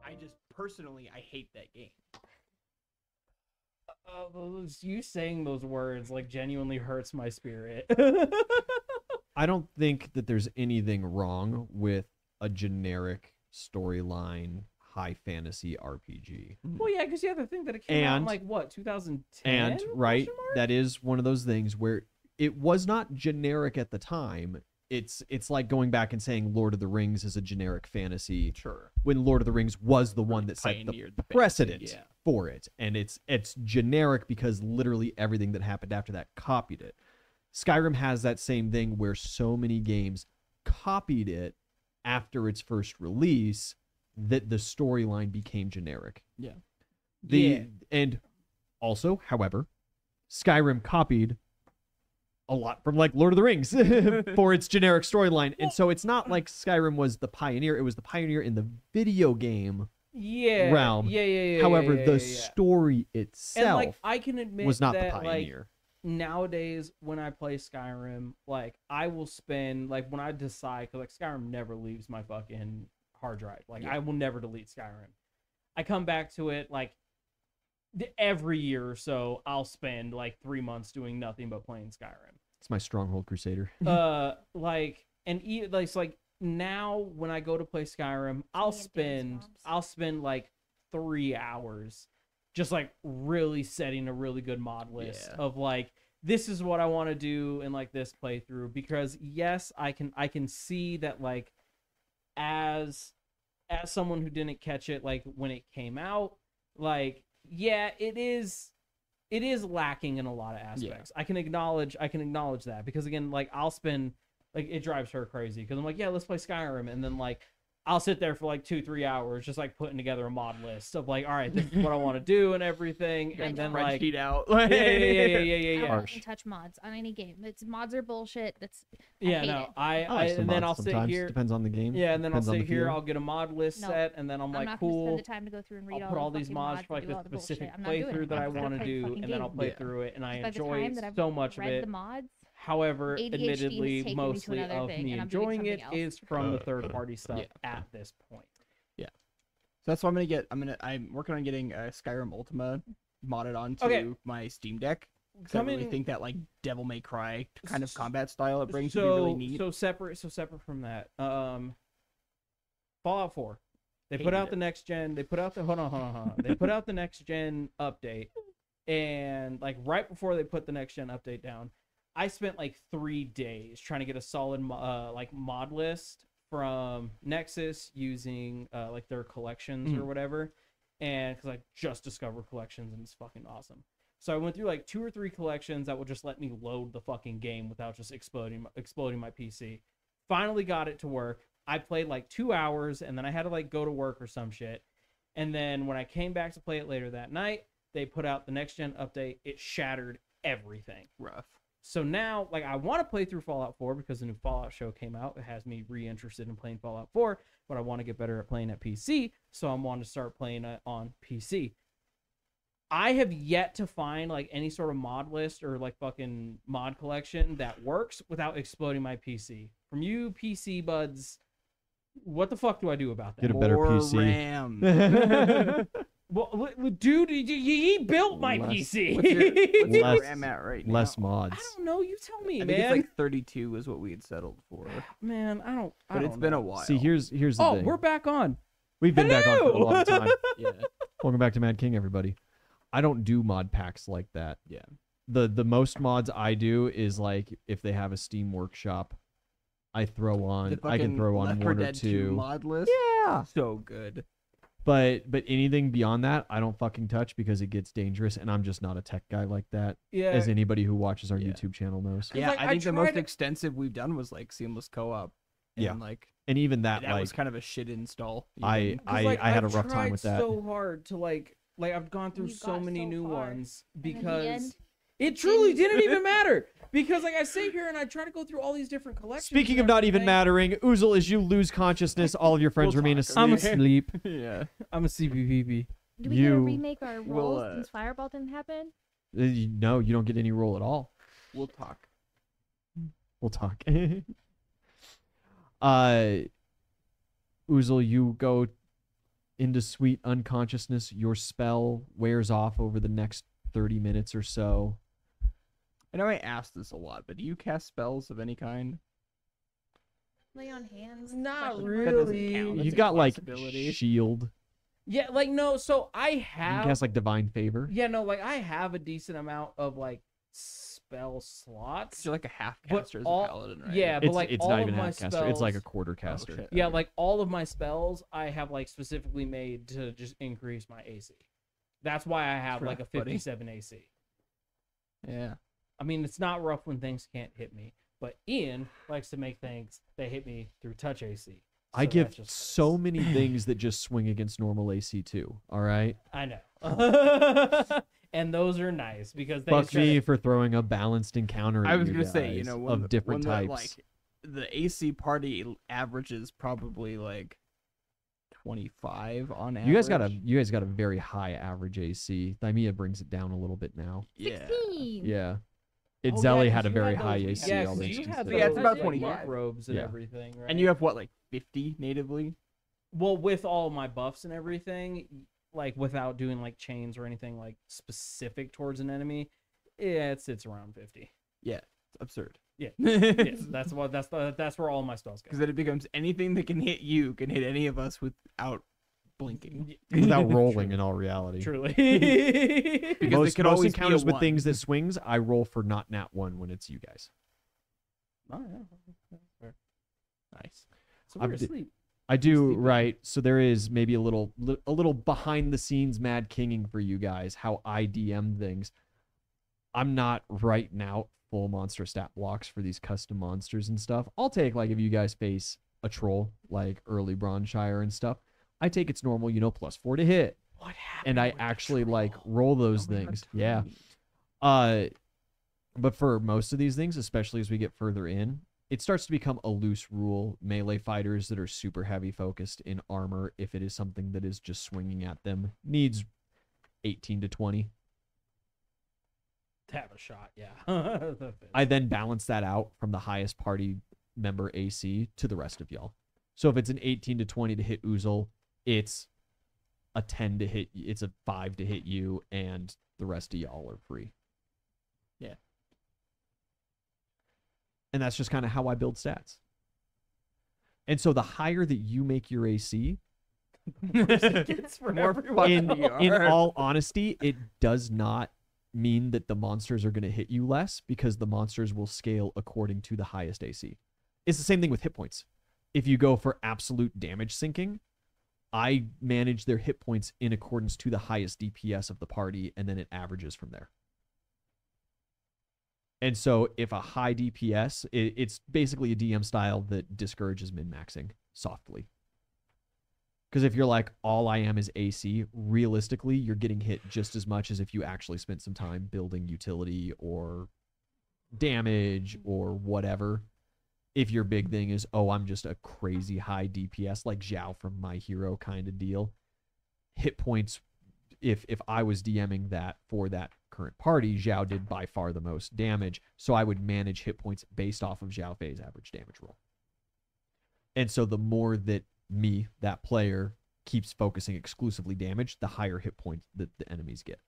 I just personally I hate that game. You saying those words like genuinely hurts my spirit. I don't think that there's anything wrong with a generic storyline high fantasy RPG. Well, yeah, because you have to think that it came out in like what 2010. And right, that is one of those things where it was not generic at the time. It's like going back and saying Lord of the Rings is a generic fantasy. Sure. When Lord of the Rings was the one that set the Pioneered the precedent fantasy, yeah. for it, and it's generic because literally everything that happened after that copied it. Skyrim has that same thing where so many games copied it after its first release that the storyline became generic. Yeah. And also, however, Skyrim copied a lot from like Lord of the Rings for its generic storyline. And so it's not like Skyrim was the pioneer. It was the pioneer in the video game realm. Yeah. However, the story itself and like I can admit was not that, the pioneer. Like, nowadays when I play Skyrim, like I will spend like when I decide, because like Skyrim never leaves my fucking hard drive. Like I will never delete Skyrim. I come back to it like every year or so. I'll spend like 3 months doing nothing but playing Skyrim. It's my Stronghold Crusader. Like it's like now when I go to play Skyrim, I'll spend like 3 hours just like really setting a really good mod list of like, this is what I want to do in like this playthrough, because yes, I can see that like as someone who didn't catch it like when it came out, like yeah, it is lacking in a lot of aspects. I can acknowledge that, because again, like I'll spend like, it drives her crazy because I'm like, yeah, let's play Skyrim, and then like I'll sit there for like 2-3 hours just like putting together a mod list of like, all right, this is what I want to do and everything, and then like sheet out. yeah. I don't touch mods on any game. Mods are bullshit. I hate it. I like and then I'll sometimes. sit here. Depends on the game. Yeah, and then I'll Depends on sit the here. feel. I'll get a mod list set, and then I'm like, not cool. Spend the time to go through and read I'll put all these mods for like the specific playthrough that I want to do, and then I'll play through it, and I enjoy so much of it. The mods, however, ADHD has admittedly, taken me to mostly another of thing, me and I'm doing enjoying it something else. is from the third-party stuff at this point. So that's what I'm gonna get. I'm working on getting Skyrim Ultima modded onto my Steam Deck. I really think that like Devil May Cry kind of combat style it brings would be really neat. So separate from that, Fallout 4. They put out the next gen. They put out the hold on. They put out the next gen update, and like right before they put the next gen update down, I spent like 3 days trying to get a solid like mod list from Nexus using like their collections or whatever, and because I just discovered collections and it's fucking awesome. So I went through like 2 or 3 collections that would just let me load the fucking game without just exploding my PC. Finally got it to work. I played like 2 hours, and then I had to like go to work or some shit. And then when I came back to play it later that night, they put out the next gen update. It shattered everything. Rough. So now, like, I want to play through Fallout 4 because the new Fallout show came out. It has me reinterested in playing Fallout 4, but I want to get better at playing at PC, so I want to start playing it on PC. I have yet to find, like, any sort of mod list or, like, fucking mod collection that works without exploding my PC. From you PC buds, what the fuck do I do about that? Get a better PC. RAM. Well, dude, he built my PC. What's your Less- RAM at right now? Less mods. I don't know. You tell me, I man. think it's like 32 is what we had settled for. Man, I don't. But it's been a while. See, here's the thing. We're back on. We've been back on for a long time. Yeah. Welcome back to Mad King, everybody. I don't do mod packs like that. Yeah. The most mods I do is like if they have a Steam Workshop, I can throw on Left 4 one or Dead 2 two. mod list. Yeah. So good. But anything beyond that, I don't fucking touch because it gets dangerous, and I'm just not a tech guy like that. Yeah. As anybody who watches our YouTube channel knows. Yeah, like, I think the most tried- extensive we've done was like seamless co-op. And Yeah. like And even that, that like was kind of a shit install. I even. had a rough time with that. So hard to like I've gone through You so got many so new far. ones And in the because end, it truly didn't even matter. Because like I sit here and I try to go through all these different collections. Speaking of and not even everything. mattering, Oozle, as you lose consciousness, all of your friends We'll remain talk. asleep. I'm asleep. yeah. I'm a CPPP. do we get to You- remake our We'll, roles since Fireball didn't happen? No, you don't get any role at all. We'll talk. We'll talk. Oozle, you go into sweet unconsciousness. Your spell wears off over the next 30 minutes or so. I know I asked this a lot, but do you cast spells of any kind? Lay on hands. Not That doesn't really. count. That's You a got like possibility. shield. Yeah, like no. So I You have. can cast like divine favor. Yeah, no. Like I have a decent amount of like spell slots. You're like a half But caster as all- a paladin, right? yeah, but like it's all not of even my half caster. It's like a spells- quarter caster. shit. Yeah, Okay. like all of my spells, I have like specifically made to just increase my AC. That's why I have like a rough, buddy. 57 AC. Yeah. I mean, it's not rough when things can't hit me, but Ian likes to make things that hit me through touch AC. I So give that just so hurts. many things that just swing against normal AC too. All right. I know. And those are nice because they Fuck try me to- for throwing a balanced encounter. I was at gonna you say, guys when of different when types. the AC party averages probably like 25 on average. You guys got a very high average AC. Thymia brings it down a little bit now. yeah. 16. Yeah. Oh, Itzelli yeah, had a 'cause you very had high those- AC. Yeah, all 'cause things you had considered. Yeah, it's those, about like, 25. robes and Yeah. everything, right? And you have what, like 50 natively? well, with all my buffs and everything, like without doing like chains or anything like specific towards an enemy, yeah, it sits around 50. Yeah, it's absurd. Yeah. Because Yes, that's where all my spells go. then it becomes anything that can hit you can hit any of us without blinking. Without rolling in all reality. Truly. Because it Most could always be a encounters with one. things that swings, I roll for not nat 1 when it's you guys. Oh, yeah. Fair. Nice. So we're I'm di- asleep. I do, sleeping. right. So there is maybe a little behind the scenes mad kinging for you guys, how I DM things. I'm not right now full monster stat blocks for these custom monsters and stuff. I'll take like if you guys face a troll like early Bronshire and stuff, I take its normal, +4 to hit. What happened? And I with the actually like troll? roll those Oh my things. God, Yeah. Tony. But for most of these things, especially as we get further in, it starts to become a loose rule. Melee fighters that are super heavy focused in armor, if it is something that is just swinging at them, needs 18 to 20. To have a shot, yeah. I then balance that out from the highest party member AC to the rest of y'all. So if it's an 18 to 20 to hit Oozle, it's a 10 to hit, it's a 5 to hit you, and the rest of y'all are free. Yeah. And that's just kind of how I build stats. And so the higher that you make your AC, It's for More everyone. fun. in all honesty, it does not mean that the monsters are going to hit you less, because the monsters will scale according to the highest AC. It's the same thing with hit points. If you go for absolute damage sinking, I manage their hit points in accordance to the highest DPS of the party, and then it averages from there. And so if a high DPS, it's basically a DM style that discourages min-maxing softly. Because if you're like, all I am is AC, realistically, you're getting hit just as much as if you actually spent some time building utility or damage or whatever. If your big thing is, oh, I'm just a crazy high DPS, like Zhao from My Hero kind of deal, hit points, if I was DMing that for that current party, Zhao did by far the most damage, so I would manage hit points based off of Zhao Fei's average damage roll. And so the more that me, that player, keeps focusing exclusively damage, the higher hit points that the enemies get.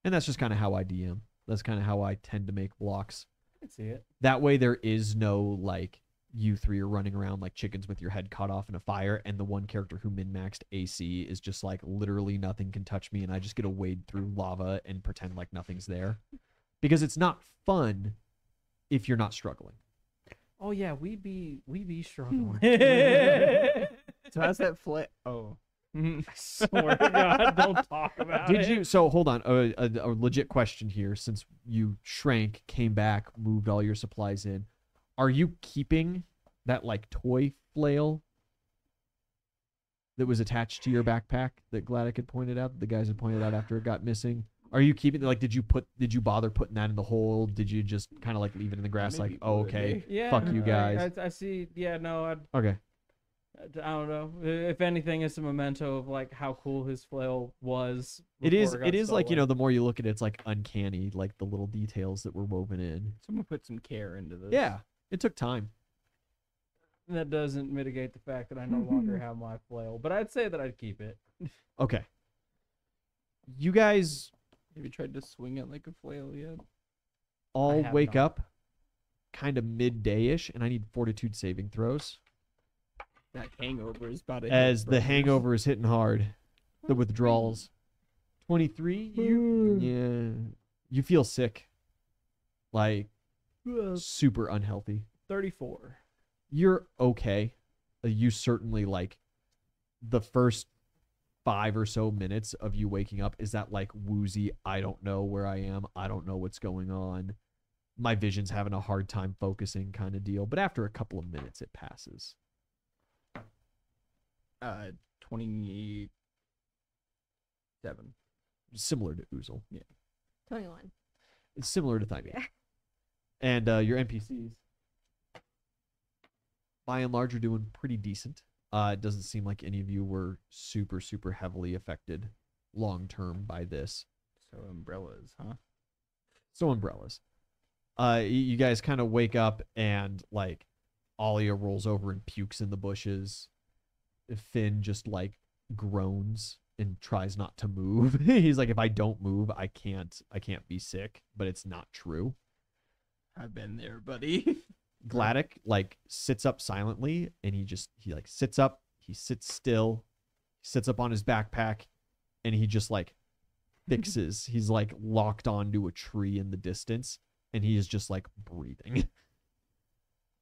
And that's just kind of how I DM. That's kind of how I tend to make blocks. I can see it. That way there is no, like, you three are running around like chickens with your head cut off in a fire, and the one character who min-maxed AC is just like, literally nothing can touch me, and I just get to wade through lava and pretend like nothing's there. Because it's not fun if you're not struggling. Oh yeah, we be struggling. So how's that flip? Oh. I swear to God, don't talk about it. Did you? So hold on, a legit question here. Since you shrank, came back, moved all your supplies in, are you keeping that like toy flail that was attached to your backpack that Gladys had pointed out? The guys had pointed out after it got missing. Are you keeping, like, did you bother putting that in the hole? Did you just kind of like leave it in the grass, Maybe like, oh, would okay, Yeah, fuck you guys? I see. Yeah, no, Okay. I don't know. If anything, it's a memento of like how cool his flail was. It is before got like, stolen. the more you look at it, it's like uncanny, like the little details that were woven in. Someone put some care into this. Yeah, it took time. That doesn't mitigate the fact that I no longer have my flail, but I'd say that I'd keep it. Okay. You guys Have you tried to swing it like a flail yet? all wake up kind of midday-ish, and I need fortitude saving throws. That hangover is about to As the hangover is hitting hard. The withdrawals. 23? You feel sick. Like, super unhealthy. 34. You're okay. You certainly, like, the first 5 or so minutes of you waking up is that, like, woozy, I don't know where I am. I don't know what's going on. My vision's having a hard time focusing kind of deal. But after a couple of minutes, it passes. 27. Similar to Oozle. Yeah. 21. It's similar to Thymia. Yeah. And your NPCs, by and large, are doing pretty decent. It doesn't seem like any of you were super, super heavily affected long-term by this. So umbrellas, huh? So umbrellas. You guys kind of wake up and, like, Alia rolls over and pukes in the bushes. Finn just, like, groans and tries not to move. He's like, if I don't move, I can't be sick, but it's not true. I've been there, buddy. Gladdock, like, sits up silently, and he sits up, he sits still, he sits up on his backpack, and he just, like, fixes. He's, like, locked onto a tree in the distance, and he is just, like, breathing.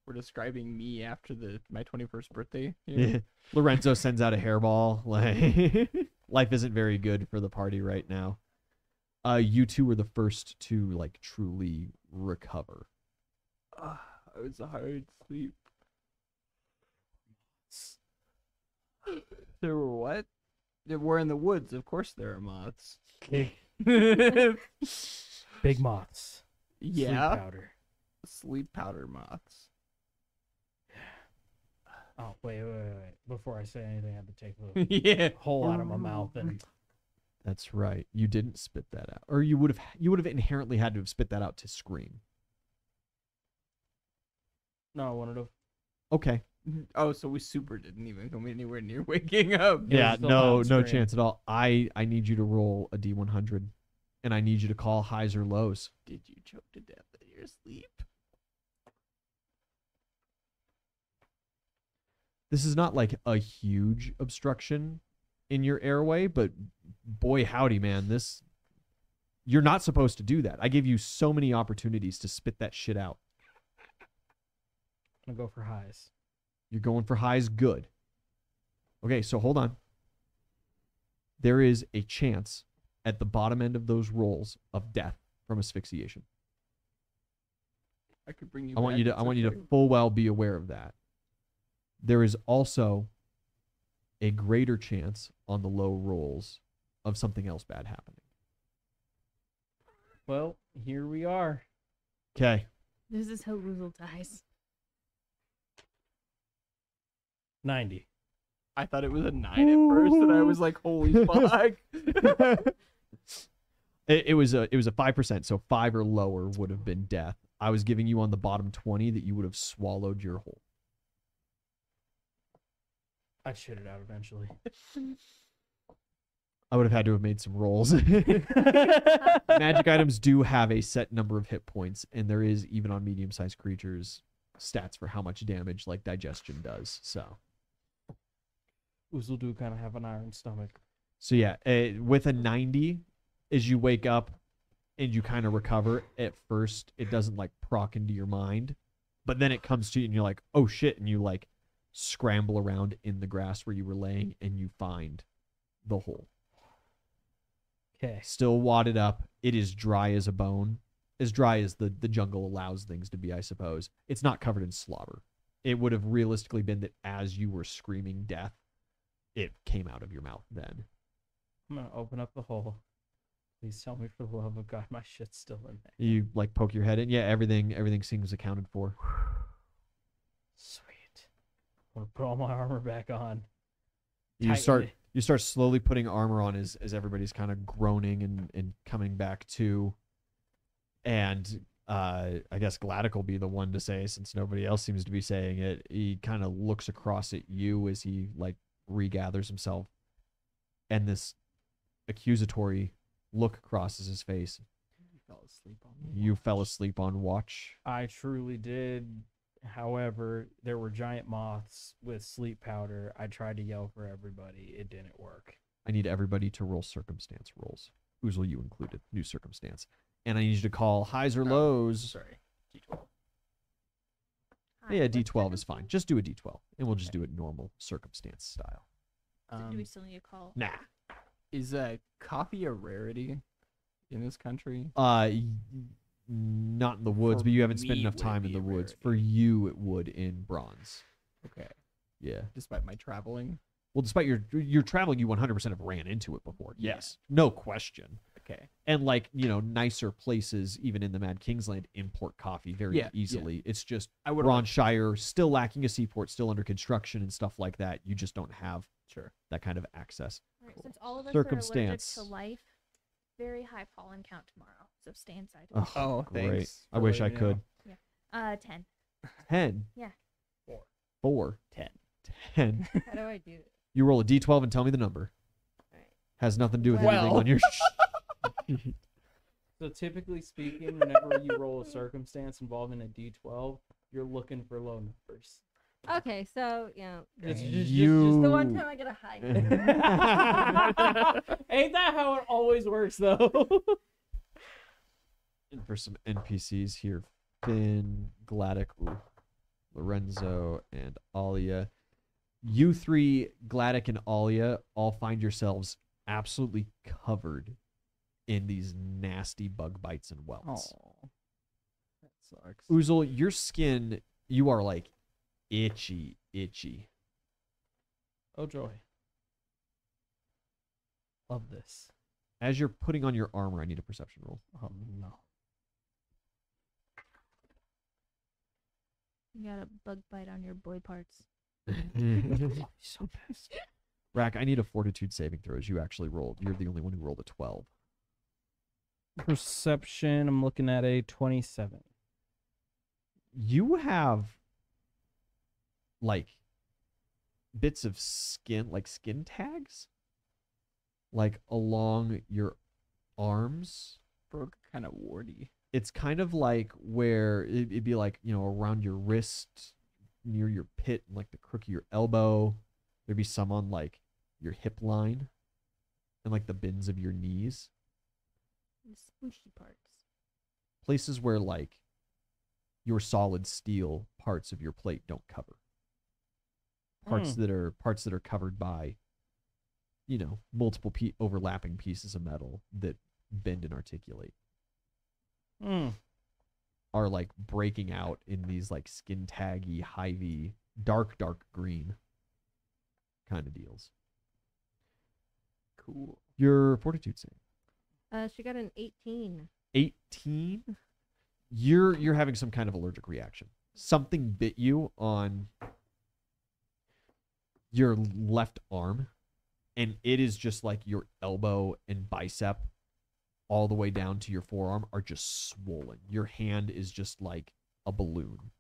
We're describing me after my 21st birthday. Yeah. Lorenzo sends out a hairball. Like, life isn't very good for the party right now. You two were the first to, like, truly recover. It was a hard sleep. There were what? We're in the woods. Of course there are moths. Big moths. Yeah. Sleep powder. Sleep powder moths. Oh, wait. Before I say anything, I have to take the Yeah. hole out of my mouth and That's right. You didn't spit that out, or you would have inherently had to have spit that out to scream. no, I wanted to. Okay. Oh, so we super didn't even come anywhere near waking up. Yeah, still no not scream. chance at all. I need you to roll a D100, and I need you to call highs or lows. Did you choke to death in your sleep? This is not like a huge obstruction in your airway, but boy howdy, man, you're not supposed to do that. I gave you so many opportunities to spit that shit out. I'm gonna go for highs. You're going for highs, good. Okay, so hold on. There is a chance at the bottom end of those rolls of death from asphyxiation. I could bring you. I want you to full well be aware of that. There is also a greater chance on the low rolls of something else bad happening. Well, here we are. Okay. This is how Woozle dies. 90. I thought it was a 9 at first, and I was like, "Holy fuck!" It was a 5%, so 5 or lower would have been death. I was giving you on the bottom 20 that you would have swallowed your whole. I'd shit it out eventually. I would have had to have made some rolls. Magic items do have a set number of hit points, and there is, even on medium-sized creatures, stats for how much damage, like digestion does. So Oozle do kind of have an iron stomach. So yeah, with a 90, as you wake up and you kind of recover, at first it doesn't like proc into your mind, but then it comes to you and you're like, oh shit, and you like scramble around in the grass where you were laying and you find the hole. Okay. Still wadded up. It is dry as a bone. As dry as the jungle allows things to be, I suppose. It's not covered in slobber. It would have realistically been that as you were screaming death, it came out of your mouth then. I'm going to open up the hole. Please tell me for the love of God my shit's still in there. You like poke your head in. Yeah, everything seems accounted for. Sweet. I'm going to put all my armor back on. You start slowly putting armor on as everybody's kind of groaning and coming back to. And I guess Gladdick will be the one to say, since nobody else seems to be saying it. He kind of looks across at you as he like regathers himself, and this accusatory look crosses his face. You fell asleep on watch. I truly did. However, there were giant moths with sleep powder. I tried to yell for everybody. It didn't work. I need everybody to roll circumstance rolls. Oozle, you included. New circumstance. And I need you to call highs or lows. Sorry. D12. Yeah, D12 is fine. Just do a D12, and we'll just do it normal circumstance style. Do we still need to call? Nah. Is coffee a rarity in this country? Not in the woods, For but you haven't spent me, enough it would time in be the a woods. rarity. For you, it would in bronze. Okay. Yeah. Despite my traveling. Well, despite your traveling, you 100% have ran into it before. Yeah. Yes. No question. Okay. And like, nicer places, even in the Mad Kingsland, import coffee very easily. It's just Ron Shire still lacking a seaport, still under construction and stuff like that. You just don't have that kind of access. Right, since all of us Circumstance. are allergic to life, very high pollen count tomorrow, so stay inside. Oh, great. thanks. I wish I could. Yeah. 10. 10. Yeah. 4. 10. 10. How do I do this? You roll a D12 and tell me the number. Alright. Has nothing to do with Well. anything on your So typically speaking, whenever you roll a circumstance involving a D12, you're looking for low numbers. Okay, so Just You- the one time I get a high. Ain't that how it always works, though? And for some NPCs here, Finn, Gladdick, Lorenzo, and Alia. You three, Gladdick and Alia, all find yourselves absolutely covered in these nasty bug bites and welts. Oh, that sucks. Oozle, your skin, you are like itchy. Oh, joy. Love this. As you're putting on your armor, I need a perception roll. Oh, no. You got a bug bite on your boy parts. So pissed. Rack, I need a fortitude saving throw as you actually rolled. You're the only one who rolled a 12. Perception, I'm looking at a 27. You have like bits of skin, like skin tags, like along your arms. Broke kind of warty. It's kind of like where it'd be like, around your wrist, near your pit, and like the crook of your elbow. There'd be some on like your hip line and like the bins of your knees. The squishy parts. Places where like your solid steel parts of your plate don't cover. Parts that are covered by, multiple overlapping pieces of metal that bend and articulate. Are like breaking out in these like skin taggy, hivey, dark green kind of deals. Cool. Your fortitude save. She got an 18. 18. You're having some kind of allergic reaction. Something bit you on your left arm, and it is just like your elbow and bicep all the way down to your forearm are just swollen. Your hand is just like a balloon,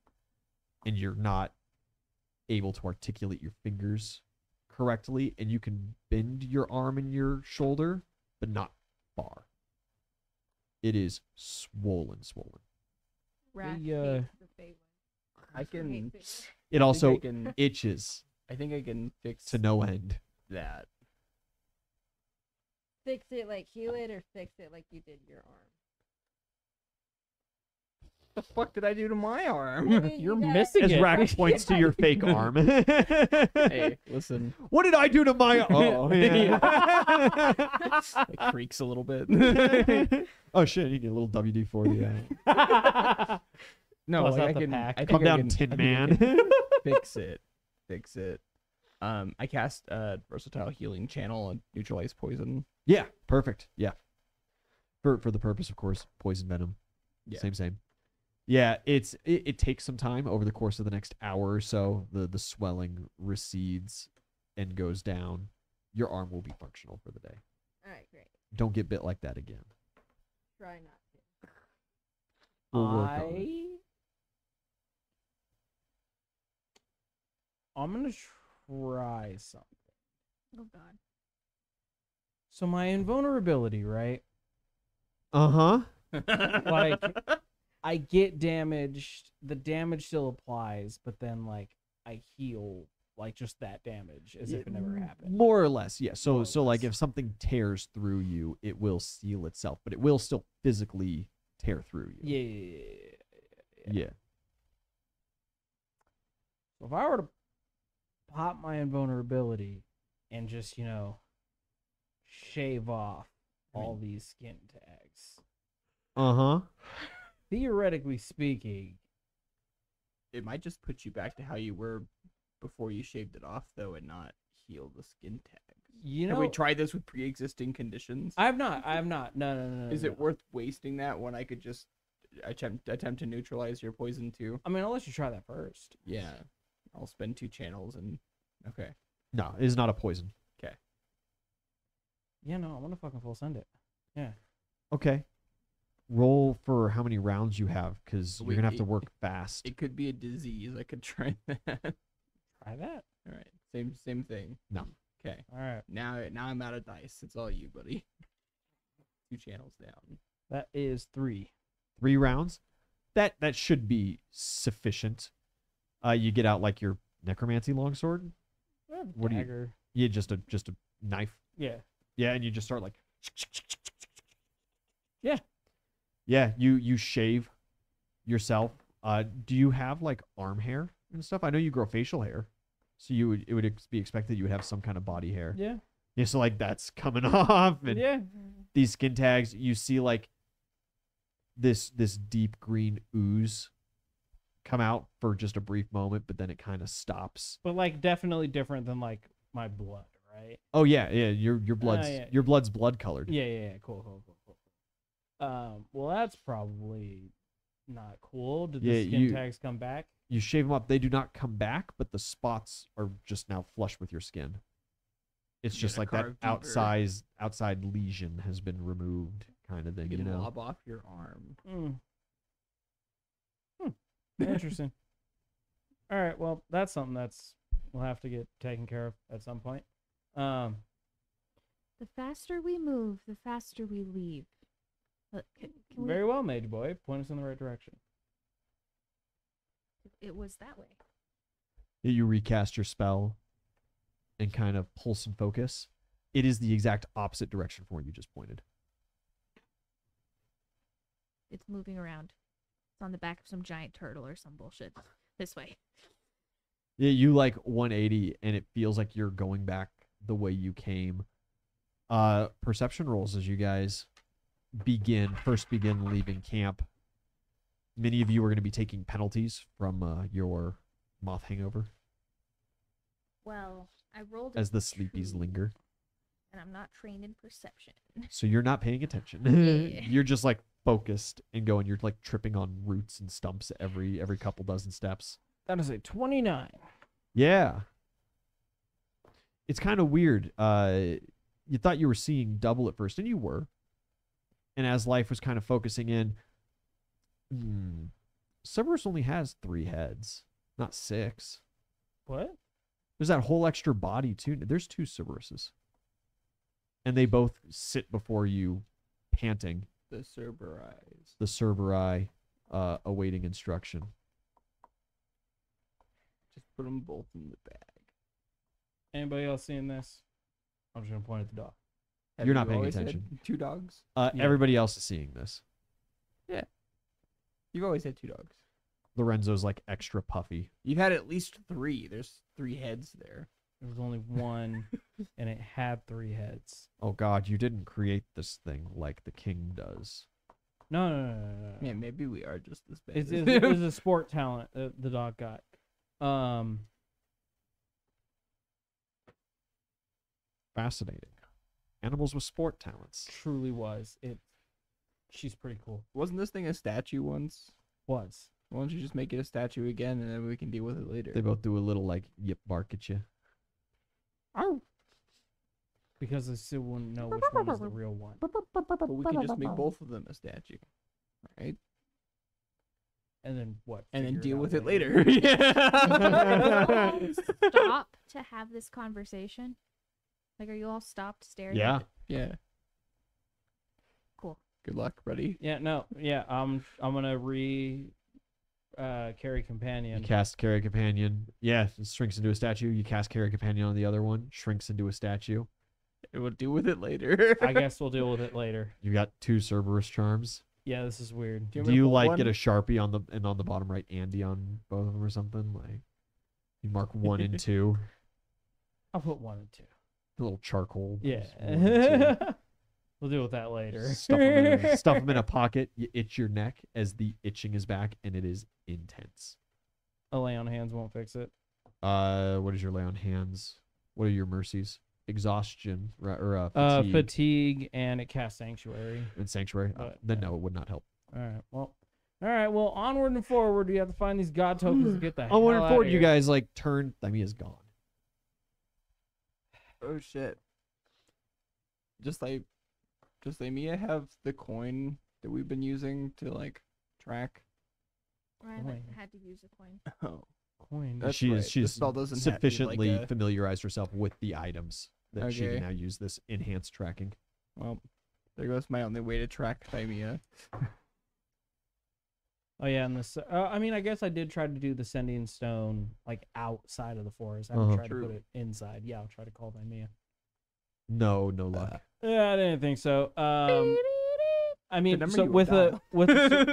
and you're not able to articulate your fingers correctly, and you can bend your arm and your shoulder, but not far. It is swollen. Rat Yeah. hates the fake one. I can. Hates it. It also I can itches I think I can fix to no end. that. Fix it like heal it, or fix it like you did your arm. The fuck did I do to my arm? You're missing As it. Rack points to your fake arm. Hey, listen. What did I do to my? Oh, yeah. It creaks a little bit. Oh shit! You get a little WD for the. No, Bust like, out I the can. pack. I think Calm I down, can- Tin I think I Man. can fix it. I cast versatile healing channel and neutralize poison. Yeah, perfect. Yeah, for the purpose, of course, poison venom. Yeah. Same. Yeah, it takes some time over the course of the next hour or so. The swelling recedes and goes down. Your arm will be functional for the day. All right, great. Don't get bit like that again. Try not to. We'll work on it. I'm gonna try something. Oh God. So my invulnerability, right? Uh-huh. Like, I get damaged. The damage still applies, but then like I heal like just that damage as if it never happened. More or less, yeah. So More or so like less. if something tears through you, it will seal itself, but it will still physically tear through you. Yeah. So if I were to pop my invulnerability and just, shave off all these skin tags, Uh-huh. theoretically speaking, It might just put you back to how you were before you shaved it off, though, and not heal the skin tags. Have we tried this with pre-existing conditions? I have not. No. Is it worth wasting that when I could just attempt to neutralize your poison too? I mean, I'll let you try that first. Yeah. I'll spend 2 channels and... Okay. No, it is not a poison. Okay. Yeah, no, I'm gonna fucking full send it. Yeah. Okay. Roll for how many rounds you have, because you're Wait, going to have to work fast. It could be a disease. I could try that. Try that. All right. Same thing. No. Okay. All right. Now I'm out of dice. It's all you, buddy. 2 channels down. That is 3. 3 rounds? That should be sufficient. You get out like your necromancy longsword. What do you? Dagger. Yeah, just a knife. Yeah. Yeah, and you just start like. Yeah. Yeah, you shave yourself. Do you have like arm hair and stuff? I know you grow facial hair, so it would be expected you would have some kind of body hair. Yeah. Yeah, so like that's coming off, and Yeah. these skin tags, you see like this deep green ooze come out for just a brief moment, but then it kind of stops. But like definitely different than like my blood, right? Oh yeah, your blood's yeah. your blood's blood colored. Yeah. Cool. Well, that's probably not cool. Did the skin tags come back? You shave them up. They do not come back, but the spots are just now flush with your skin. It's just like that outside lesion has been removed, kind of thing. You can lob off your arm. Interesting. All right. Well, that's something we'll have to get taken care of at some point. The faster we move, the faster we leave. Can we... Very well, Mage Boy. Point us in the right direction. It was that way. You recast your spell and kind of pulse and focus. It is the exact opposite direction from where you just pointed. It's moving around. It's on the back of some giant turtle or some bullshit. This way. Yeah, you like 180 and it feels like you're going back the way you came. Perception rolls as you guys begin leaving camp. Many of you are going to be taking penalties from your moth hangover. Well, I rolled as the sleepies linger. And I'm not trained in perception. So you're not paying attention. Yeah. You're just like focused and going. You're like tripping on roots and stumps every couple dozen steps. That is a 29. Yeah. It's kind of weird. You thought you were seeing double at first, and you were. And as life was kind of focusing in, Cerberus only has 3 heads, not 6. What? There's that whole extra body, too. There's 2 Cerberuses. And they both sit before you, panting. The Cerberus. The Cerberi, awaiting instruction. Just put them both in the bag. Anybody else seeing this? I'm just going to point at the dog. You're not paying attention. 2 dogs? Yeah. Everybody else is seeing this. Yeah. You've always had 2 dogs. Lorenzo's like extra puffy. You've had at least 3. There's 3 heads there. There was only 1, and it had 3 heads. Oh God, you didn't create this thing like the king does. No. Yeah, maybe we are just this bad. It was a sport talent that the dog got. Fascinating. Animals with sport talents. Truly was. She's pretty cool. Wasn't this thing a statue once? Was. Why don't you just make it a statue again, and then we can deal with it later? They both do a little like yip bark at you. Ow. Because they still wouldn't know which one was the real one. But we can just make both of them a statue, right? And then what? and then figure deal out with it later. Yeah. Stop to have this conversation. Like, are you all stopped staring? Yeah. At Yeah. Cool. Good luck, buddy. Yeah, no, yeah. I'm gonna carry companion. You cast Carry Companion. Yeah, it shrinks into a statue. You cast Carry Companion on the other one, shrinks into a statue. We'll deal with it later. I guess we'll deal with it later. You got 2 Cerberus charms. Yeah, this is weird. Do Do you hold like one? get a Sharpie on the bottom right Andy on both of them or something? Like you mark 1 and 2. I'll put 1 and 2. The little charcoal. Yeah. Just 1 and 2. We'll deal with that later. Stuff them in a pocket. You itch your neck as the itching is back, and it is intense. A lay on hands won't fix it. What is your lay on hands? What are your mercies? Exhaustion, or fatigue, Fatigue, and it casts sanctuary. and sanctuary. But, Then no, it would not help. All right. Well, onward and forward. We have to find these god tokens to get the hell Onward out and of forward, here. you guys like turn. Thamia's gone. Oh shit. Just like Mia have the coin that we've been using to like track. I haven't Coin. had to use a coin. Oh, Coin. That's She's right. The she's spell doesn't have to be sufficiently like a- familiarized herself with the items that she Okay. can now use this enhanced tracking. well, there goes my only way to track Thymia. Oh yeah, and this. I mean, I guess I did try to do the sending stone like outside of the forest. I haven't Uh-huh. tried to True. put it inside. Yeah, I'll try to call Mia. No luck. Yeah, I didn't think so. I mean, number so you with will a dial.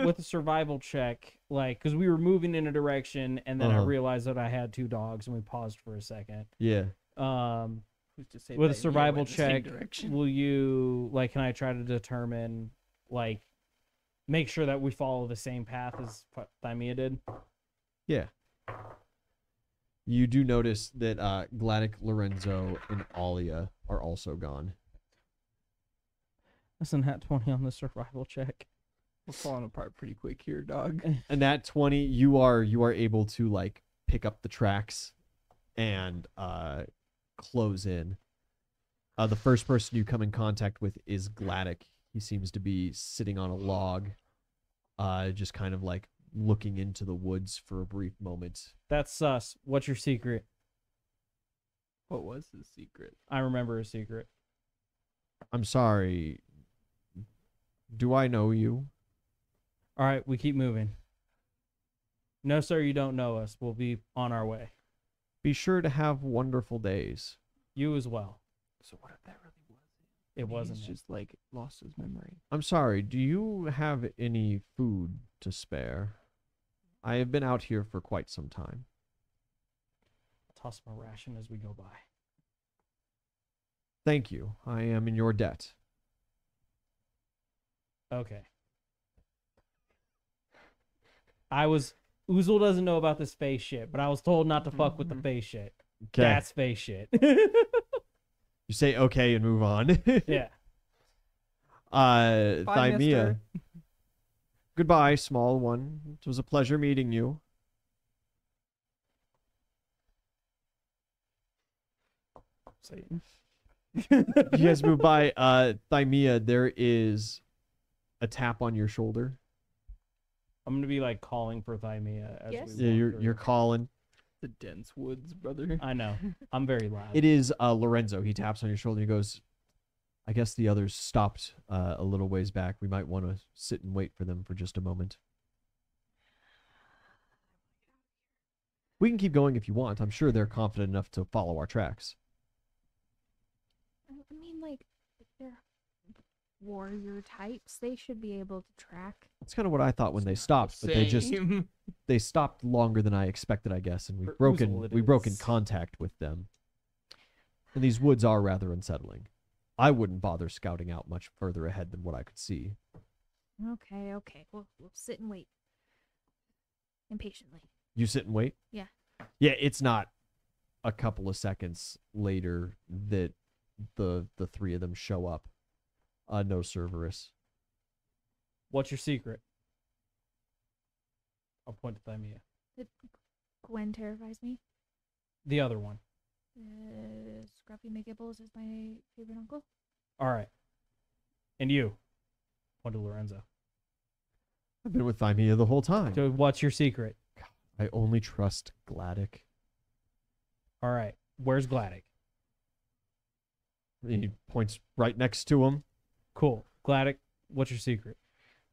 with a survival check, like, because we were moving in a direction, and then I Uh-huh. realized that I had 2 dogs, and we paused for a second. Yeah. Who's to say With a Thymia survival went in the same check, direction? will you like? Can I try to determine, like, make sure that we follow the same path as Thymia did? Yeah. You do notice that Gladic, Lorenzo, and Alia are also gone. That's a nat 20 on the survival check. We're falling apart pretty quick here, dog. And that 20, you are able to like pick up the tracks and close in. The first person you come in contact with is Gladic. He seems to be sitting on a log, just kind of like looking into the woods for a brief moment. That's sus. What's your secret? What was the secret? I remember a secret. I'm sorry. Do I know you? All right, we keep moving. No, sir, you don't know us. We'll be on our way. Be sure to have wonderful days. You as well. So what if that really was It wasn't. He's it. just like lost his memory. I'm sorry, do you have any food to spare? I have been out here for quite some time. I'll toss him a ration as we go by. Thank you. I am in your debt. Okay. Oozle doesn't know about this face shit, but I was told not to fuck with the face shit. Okay. That's face shit. You say okay and move on. Yeah. Bye, Thymia. mister. Goodbye, small one. It was a pleasure meeting you. Satan. You guys move by Thymia, there is a tap on your shoulder. I'm gonna be like calling for Thymia as Yes. we Yeah, walk you're through. calling. The dense woods, brother. I know. I'm very loud. It is Lorenzo. He taps on your shoulder and he goes, I guess the others stopped a little ways back. We might want to sit and wait for them for just a moment. We can keep going if you want. I'm sure they're confident enough to follow our tracks. I mean, like, if they're warrior types, they should be able to track. That's kind of what I thought when they stopped, but they stopped longer than I expected, I guess, and For Oozle it we broke in is. contact with them. And these woods are rather unsettling. I wouldn't bother scouting out much further ahead than what I could see. Okay. We'll sit and wait. Impatiently. You sit and wait? Yeah. Yeah, it's not a couple of seconds later that the 3 of them show up. No Cerberus. What's your secret? I'll point to Thymia. Gwen terrifies me. The other one. Scruffy McGibbles is my favorite uncle. All right. And you? Point to Lorenzo. I've been with Thymia the whole time. So what's your secret? I only trust Gladdick. All right. Where's Gladdick? He points right next to him. Cool. Gladdick, what's your secret?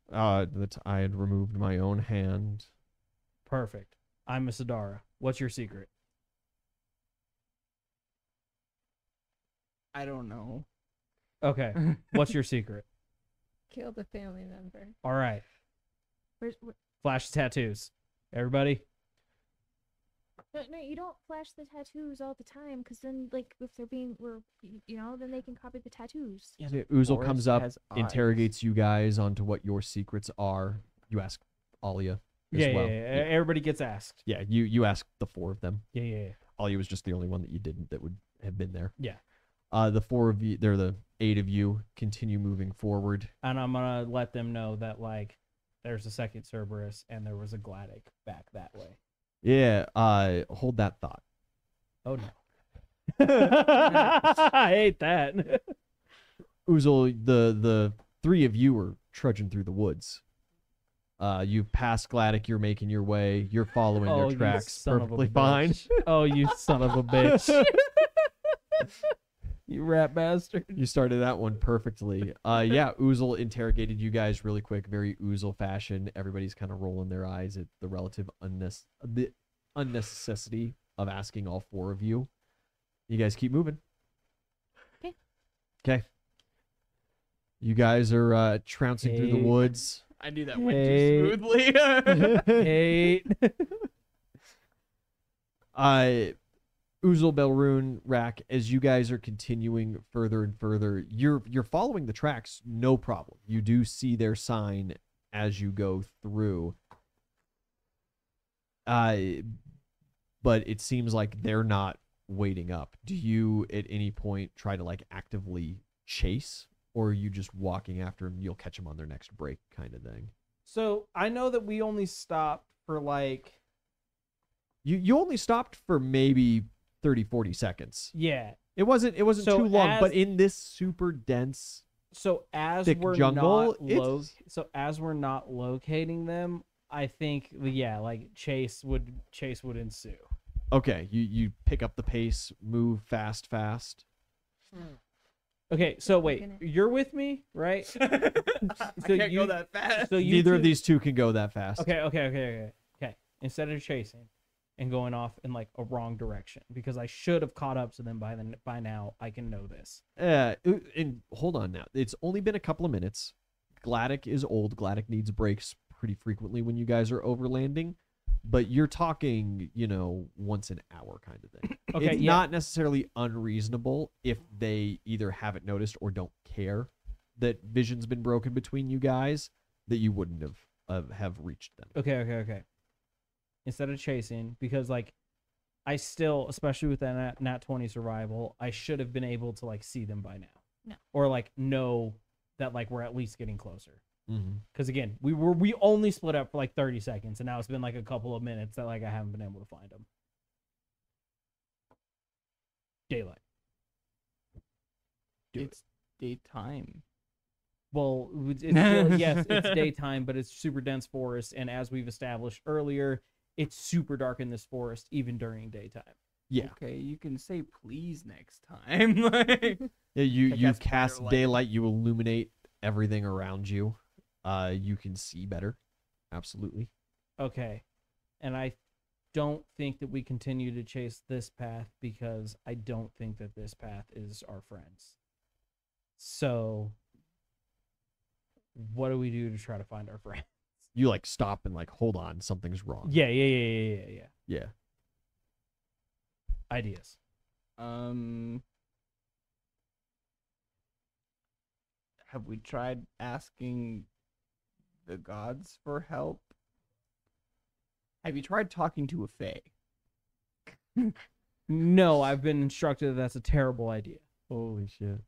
That I had removed my own hand. Perfect. I'm a Sadara. What's your secret? I don't know. Okay. What's your secret? Killed a family member. All right. Where's, Flash the tattoos. Everybody. no, you don't flash the tattoos all the time, because then, like, if they're being, then they can copy the tattoos. Yeah, So Uzel Forrest comes up, has eyes. interrogates you guys onto what your secrets are. You ask Alia as well. Yeah. Everybody gets asked. Yeah, you ask the 4 of them. Yeah. Alia was just the only one that you didn't that would have been there. Yeah. The 4 of you, they're the 8 of you, continue moving forward. And I'm going to let them know that, like, there's a second Cerberus and there was a Gladdick back that way. Yeah, hold that thought. Oh, no. I hate that. Uzel, the 3 of you are trudging through the woods. You've passed Gladdick, you're making your way, you're following Oh, their you tracks son of a perfectly fine. bitch. Oh, you son of a bitch. You rat bastard. You started that one perfectly. Yeah, Uzel interrogated you guys really quick, very Uzel fashion. Everybody's kind of rolling their eyes at the relative unnecessity of asking all 4 of you. You guys keep moving. Okay. You guys are trouncing through the Hey. woods. I knew that went Hey. too smoothly. 8. Uzel, Belrune, Rack, as you guys are continuing further and further, you're following the tracks, no problem. You do see their sign as you go through. But it seems like they're not waiting up. Do you at any point try to like actively chase, or are you just walking after them? You'll catch them on their next break kind of thing. So I know that we only stopped for like... You only stopped for maybe 30-40 seconds. Yeah. It wasn't So too long, as- but in this super dense So as thick we're jungle, as we're not locating them, I think like chase would ensue. okay, you pick up the pace, move fast. Okay, so wait, gonna- you're with me, right? I can't you- go that fast. So you Neither of two- these 2 can go that fast. Okay. Instead of chasing and going off in like a wrong direction, because I should have caught up to them by now, I can know this. And hold on now. It's only been a couple of minutes. Gladdick is old. Gladdick needs breaks pretty frequently when you guys are overlanding. But you're talking, once an hour kind of thing. Okay, It's yeah. not necessarily unreasonable if they either haven't noticed or don't care that vision's been broken between you guys, that you wouldn't have reached them. Okay. Instead of chasing, because like I still, especially with that nat 20 survival, I should have been able to like see them by now. No. Or like know that like we're at least getting closer. Mm-hmm. Because again, we only split up for like 30 seconds, and now it's been like a couple of minutes that like I haven't been able to find them. Daylight. It's daytime. Well, it's still, yes, it's daytime, but it's super dense forest, and as we've established earlier, it's super dark in this forest even during daytime. Yeah. Okay, you can say please next time. Like, Yeah, you cast cast better light. daylight, you illuminate everything around you. You can see better. Absolutely. Okay. And I don't think that we continue to chase this path because I don't think that this path is our friends. So what do we do to try to find our friend? You like stop and like hold on, something's wrong. Yeah. Yeah. Ideas. Have we tried asking the gods for help? Have you tried talking to a fae? No, I've been instructed that that's a terrible idea. Holy shit.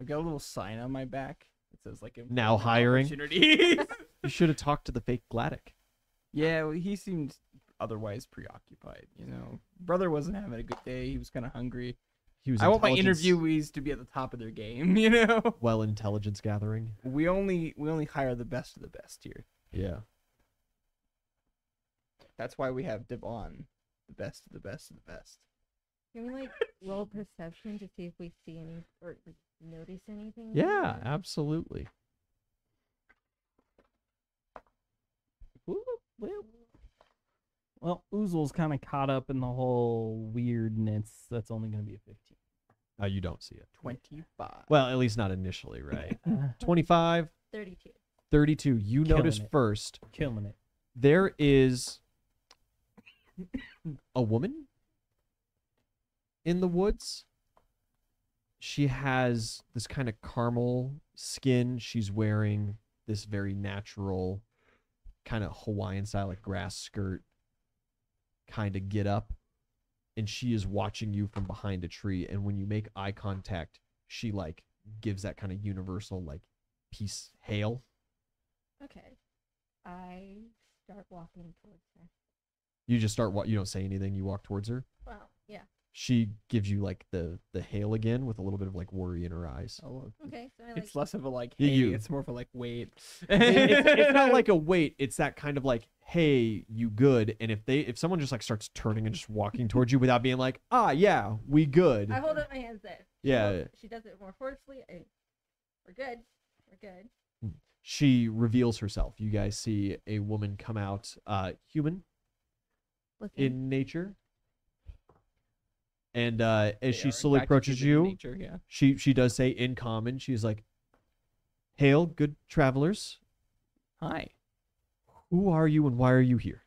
I've got a little sign on my back. It says like Now employment hiring? opportunities. You should have talked to the fake Gladdick. Yeah, well, he seemed otherwise preoccupied. Brother wasn't having a good day. He was kind of hungry. He was I want my intelligence- interviewees to be at the top of their game. Well, intelligence gathering. We only hire the best of the best here. Yeah. That's why we have Devon, the best of the best of the best. Can we like roll perception to see if we see any or like, notice anything? Yeah, absolutely. Well, Oozle's kind of caught up in the whole weirdness. That's only going to be a 15. You don't see it. 25. Well, at least not initially, right? 25, 32. 32. You Killing notice it. first Killing it. there is a woman in the woods. She has this kind of caramel skin. She's wearing this very natural kind of Hawaiian style, like grass skirt kind of get up. And she is watching you from behind a tree. And when you make eye contact, she like gives that kind of universal like peace hail. Okay. I start walking towards her. You just start you don't say anything. You walk towards her. Well, yeah. She gives you like the hail again with a little bit of like worry in her eyes. Oh, Okay, so I like. it's less of a like, Yeah, hey, you. it's more of a like, wait. It's not like a wait. It's that kind of like, hey, you good? And if someone just like starts turning and just walking towards you without being like, ah, yeah, we good. I hold up my hands there. Yeah. She does it more forcefully. We're good. We're good. She reveals herself. You guys see a woman come out, human Looking. in nature. And as They she are, in slowly fact, approaches human in you, nature, yeah. she does say in common, she's like, hail, good travelers. Hi. Who are you and why are you here?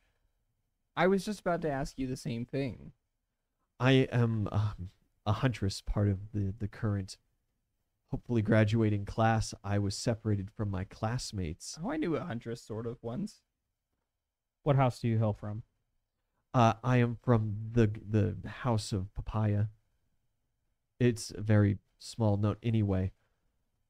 I was just about to ask you the same thing. I am a huntress, part of the current, hopefully graduating class. I was separated from my classmates. Oh, I knew a huntress sort of once. What house do you hail from? I am from the house of Papaya. It's a very small note anyway.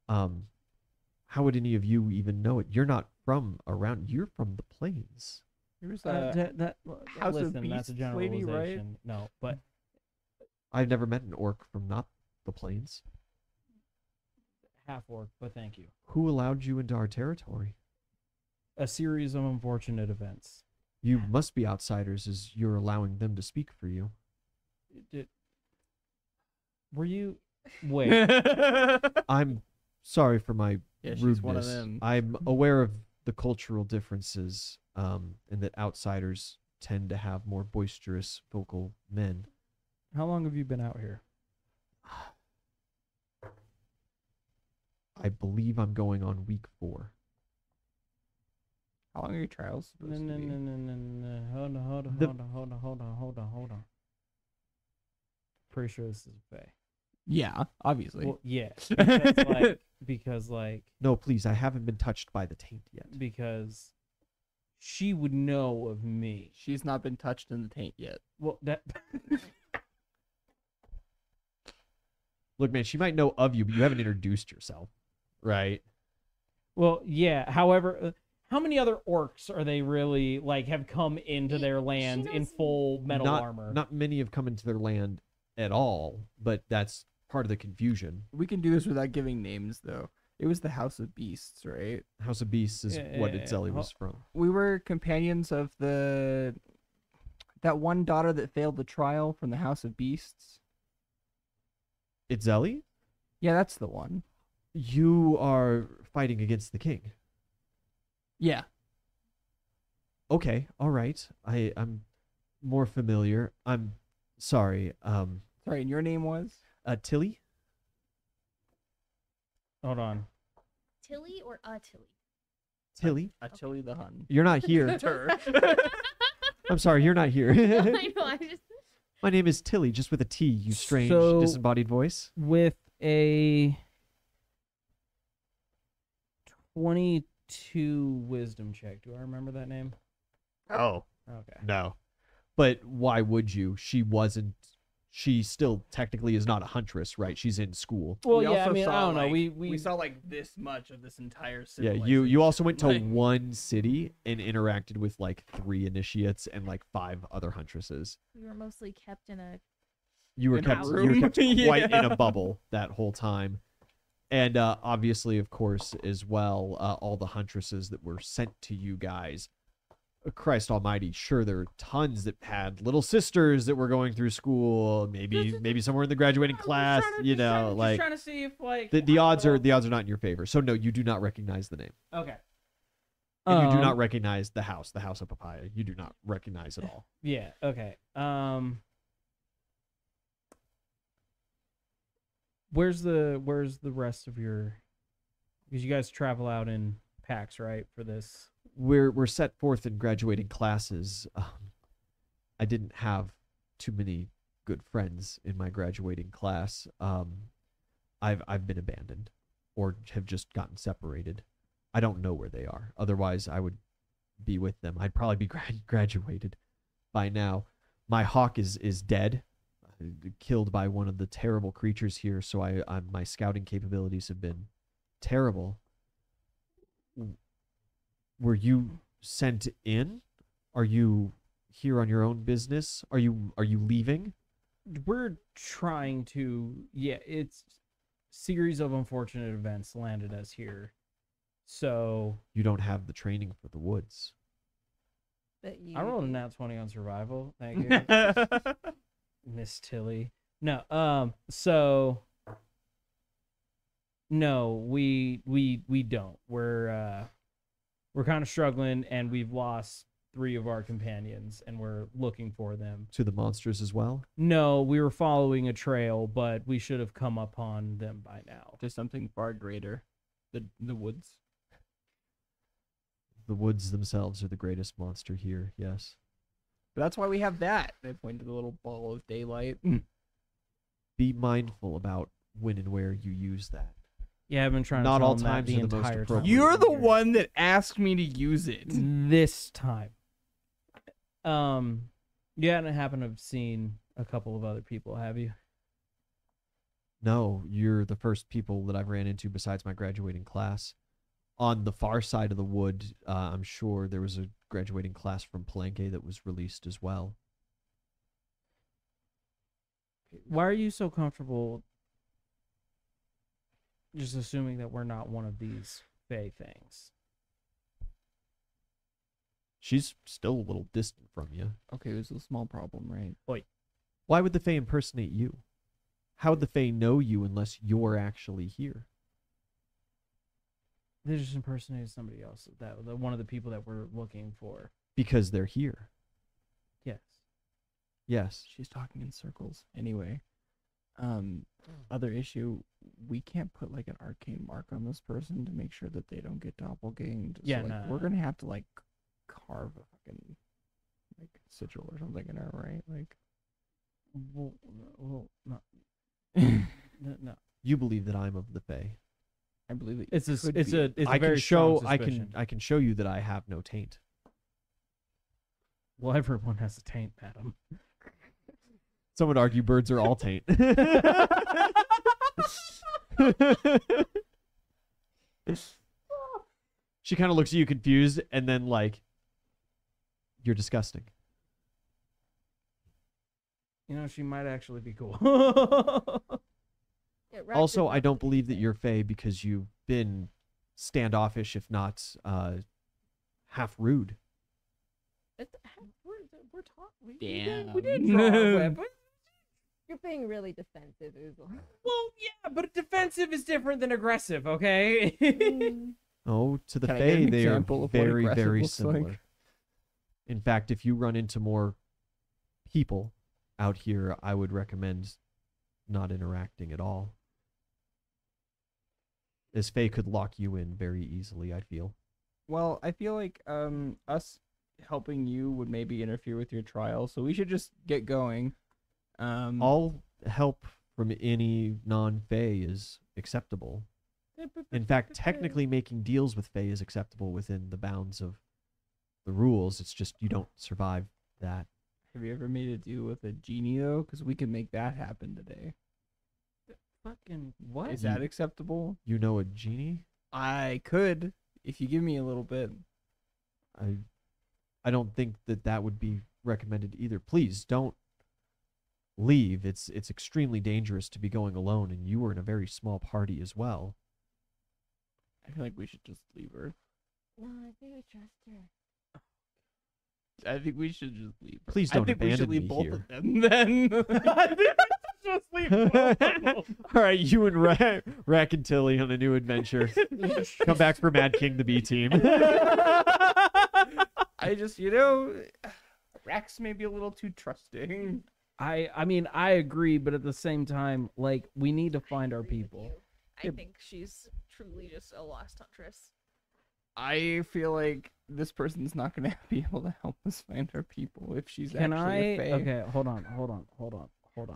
How would any of you even know it? You're not from around. You're from the plains. Here's House of listen, that's a Beasts lady, right? generalization. No, but I've never met an orc from not the plains. half orc. But thank you. Who allowed you into our territory? A series of unfortunate events. You must be outsiders, as you're allowing them to speak for you. Were you? Wait. I'm sorry for my Yeah, she's rudeness. one of them. I'm aware of the cultural differences, and that outsiders tend to have more boisterous vocal men. How long have you been out here? I believe I'm going on week 4. How long are your trials supposed No. to be? Hold on. Pretty sure this is Faye. Yeah, obviously. Well, yeah, because No, please, I haven't been touched by the taint yet. because she would know of me. She's not been touched in the taint yet. Well, that Look, man, she might know of you, but you haven't introduced yourself, right? well, yeah. However, how many other orcs are they really have come into their land in knows full metal armor? Not many have come into their land at all, but that's part of the confusion. We can do this without giving names, though. It was the House of Beasts, right? House of Beasts is what Yeah. Itzelli was from. We were companions of that one daughter that failed the trial from the House of Beasts. Itzelli? Yeah, that's the one. You are fighting against the king. Yeah. Okay, all right. I'm more familiar. I'm sorry. Sorry, and your name was? Tilly? Hold on. Tilly or a Tilly? Tilly? Achille the Hun. You're not here. I'm sorry, you're not here. I know. I just. My name is Tilly, just with a T, you strange So- disembodied voice. With a 22 wisdom check. Do I remember that name? Oh, Okay. no. But why would you? She still technically is not a huntress, right? She's in school. Well, We yeah, I also mean, I saw, don't know. like- We We saw like this much of this entire Yeah, civilization. you also went to Like, one city and interacted with like 3 initiates and like 5 other huntresses. We were mostly kept in a. You were In a kept room. quite in Yeah. a bubble that whole time. And obviously, of course, as well, all the huntresses that were sent to you guys Christ Almighty, sure there are tons that had little sisters that were going through school. Maybe somewhere in the graduating class. Just trying to see if like the odds are not in your favor. So no, you do not recognize the name. Okay. And you do not recognize the house of Papaya. You do not recognize at all. Yeah. Okay. Where's the rest of your? Because you guys travel out in packs, right? For this. We're set forth in graduating classes. I didn't have too many good friends in my graduating class. I've been abandoned, or have just gotten separated. I don't know where they are. Otherwise, I would be with them. I'd probably be graduated by now. My hawk is dead, killed by one of the terrible creatures here. So my scouting capabilities have been terrible. Were you sent in? Are you here on your own business? Are you leaving? We're trying to. Yeah, it's series of unfortunate events landed us here. So you don't have the training for the woods. But I rolled a nat 20 on survival. Thank you, Miss Tilly. No, so no, we don't. We're kind of struggling, and we've lost 3 of our companions, and we're looking for them. To the monsters as well? No, we were following a trail, but we should have come upon them by now. To something far greater, the woods. The woods themselves are the greatest monster here, yes. But that's why we have that. They point to the little ball of daylight. Be mindful about when and where you use that. Yeah, I've been trying Not to tell all them that times the are the most entire time. appropriate. You're the one that asked me to use it. This time. You haven't happened to have seen a couple of other people, have you? No, you're the first people that I've ran into besides my graduating class. On the far side of the wood, I'm sure there was a graduating class from Palenque that was released as well. Why are you so comfortable just assuming that we're not one of these Fae things? She's still a little distant from you. Okay, it was a small problem, right? Why would the Fae impersonate you? How would the Fae know you unless you're actually here? They just impersonated somebody else. One of the people that we're looking for. Because they're here. Yes. Yes. She's talking in circles. Anyway, other issue, we can't put like an arcane mark on this person to make sure that they don't get doppelganged. Yeah, so, no. We're gonna have to like carve a fucking like sigil or something in her, right? Like, Well, no. No. You believe that I'm of the Fae. I believe it. It's a I very can show strong suspicion. I can show you that I have no taint. Well, everyone has a taint, madam. Some would argue birds are all taint. She kind of looks at you confused and then like, you're disgusting. You know, she might actually be cool. Yeah, Rex Also, is I don't definitely believe that Fae. you're Fae because you've been standoffish, if not half rude. We're talking. Damn. We did draw a weapon. You're being really defensive, Oozle. Well, yeah, but defensive is different than aggressive, okay? Oh, to the Can I get Fae, an they are example of what very, aggressive very looks similar. like? In fact, if you run into more people out here, I would recommend not interacting at all. As Fae could lock you in very easily, I feel. Well, I feel like us helping you would maybe interfere with your trial, so we should just get going. All help from any non-Fae is acceptable. In fact, technically making deals with Fae is acceptable within the bounds of the rules. It's just you don't survive that. Have you ever made a deal with a genie though? Because we can make that happen today. Fucking what? Is that acceptable? You know a genie? I could, if you give me a little bit. I don't think that would be recommended either. Please don't leave. It's extremely dangerous to be going alone, and you were in a very small party as well. I feel like we should just leave her. No, I think we trust her. I think we should just leave. Please don't I think we should abandon leave me both here. of them then. I think we should just leave both of them. All right, you and Rack and Tilly on a new adventure. Come back for Mad King the B team. I just, Rex may be a little too trusting. I mean, I agree, but at the same time, like, we need to find our people. I think she's truly just a lost huntress. I feel like this person's not going to be able to help us find our people if she's Can actually I? a fae. Okay, hold on.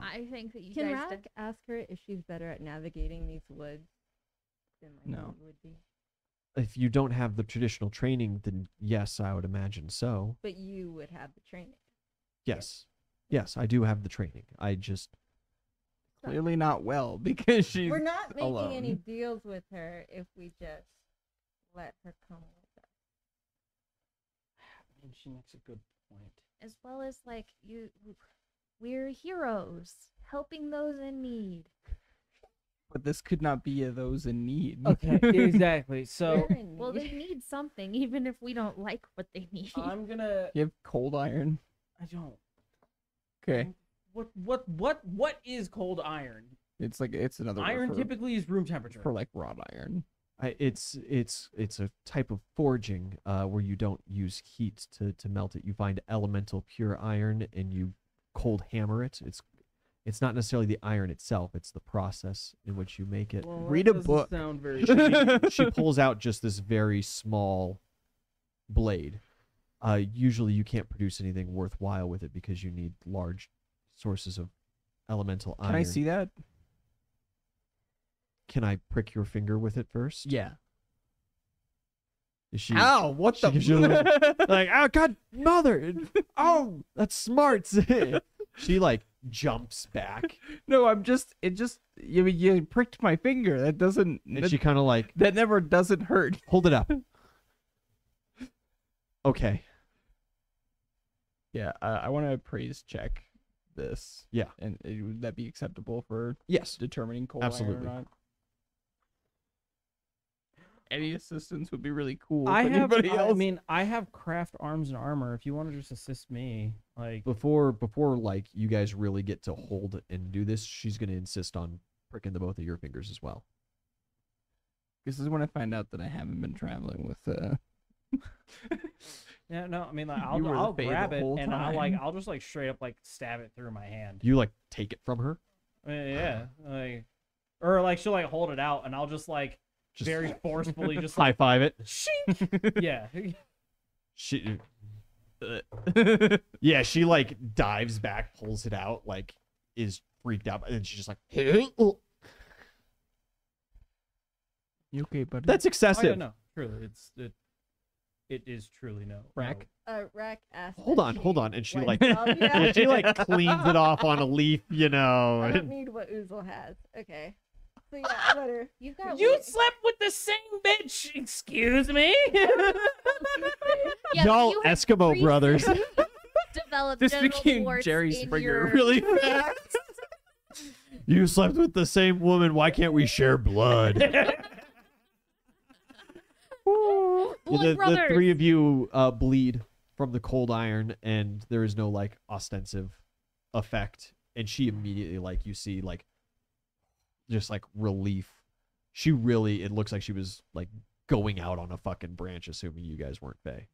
I think that you Can guys Rack ask her if she's better at navigating these woods than my No. mom would be? If you don't have the traditional training, then yes, I would imagine so. But you would have the training. Yes. Yes, I do have the training. I just Clearly not well because she's We're not making alone. any deals with her if we just let her come with us. I mean, she makes a good point. as well as like we're heroes helping those in need. But this could not be a those in need. Okay, exactly. So We're in Well, need. they need something, even if we don't like what they need. I'm gonna. You have cold iron. I don't. Okay. What is cold iron? It's another word Iron for, typically is room temperature. for like wrought iron. it's a type of forging where you don't use heat to melt it. You find elemental pure iron and you cold hammer it. It's not necessarily the iron itself, it's the process in which you make it. Well, Read that a doesn't book. Sound very. She pulls out just this very small blade. Usually you can't produce anything worthwhile with it because you need large sources of elemental iron. Can I see that? Can I prick your finger with it first? Yeah. Is she Ow! What she gives you like, oh god, mother! Oh, that's smart. She like jumps back No, you pricked my finger. That doesn't. and she kind of like that never doesn't hurt. hold it up. Okay. Yeah, I want to appraise check this. Yeah. And would that be acceptable for Yes. determining cold Absolutely. iron or not? Any assistance would be really cool. I if have. anybody I else. mean, I have craft arms and armor. If you want to just assist me, like. Before like you guys really get to hold and do this, she's gonna insist on pricking the both of your fingers as well. This is when I find out that I haven't been traveling with. Yeah, no, I mean, like, You were the I'll Fae the grab it whole and time. I'll just like straight up like stab it through my hand. You like take it from her. Yeah, like, or like she'll like hold it out and I'll just like Just very forcefully just high like, five it. shink. Yeah. She yeah, she like dives back, pulls it out, like is freaked out, and then she's just like You okay, buddy? that's Oh, excessive. yeah, no, truly, it is truly no. Rack? Rack asked. Hold that on, and she went like up, yeah. and she like cleans it off on a leaf, you know. I don't need what Oozle has. Okay. So yeah, let her. You've got You what- slept with the same bitch. Excuse me. yeah, Y'all you have Eskimo recently brothers. Developed This genital became warts Jerry in Springer your- really fast. You slept with the same woman. Why can't we share blood? Blood the brothers. three of you bleed from the cold iron, and there is no like ostensive effect. And she immediately, like, you see, like, just like relief. She really, it looks like she was like going out on a fucking branch, assuming you guys weren't Fae.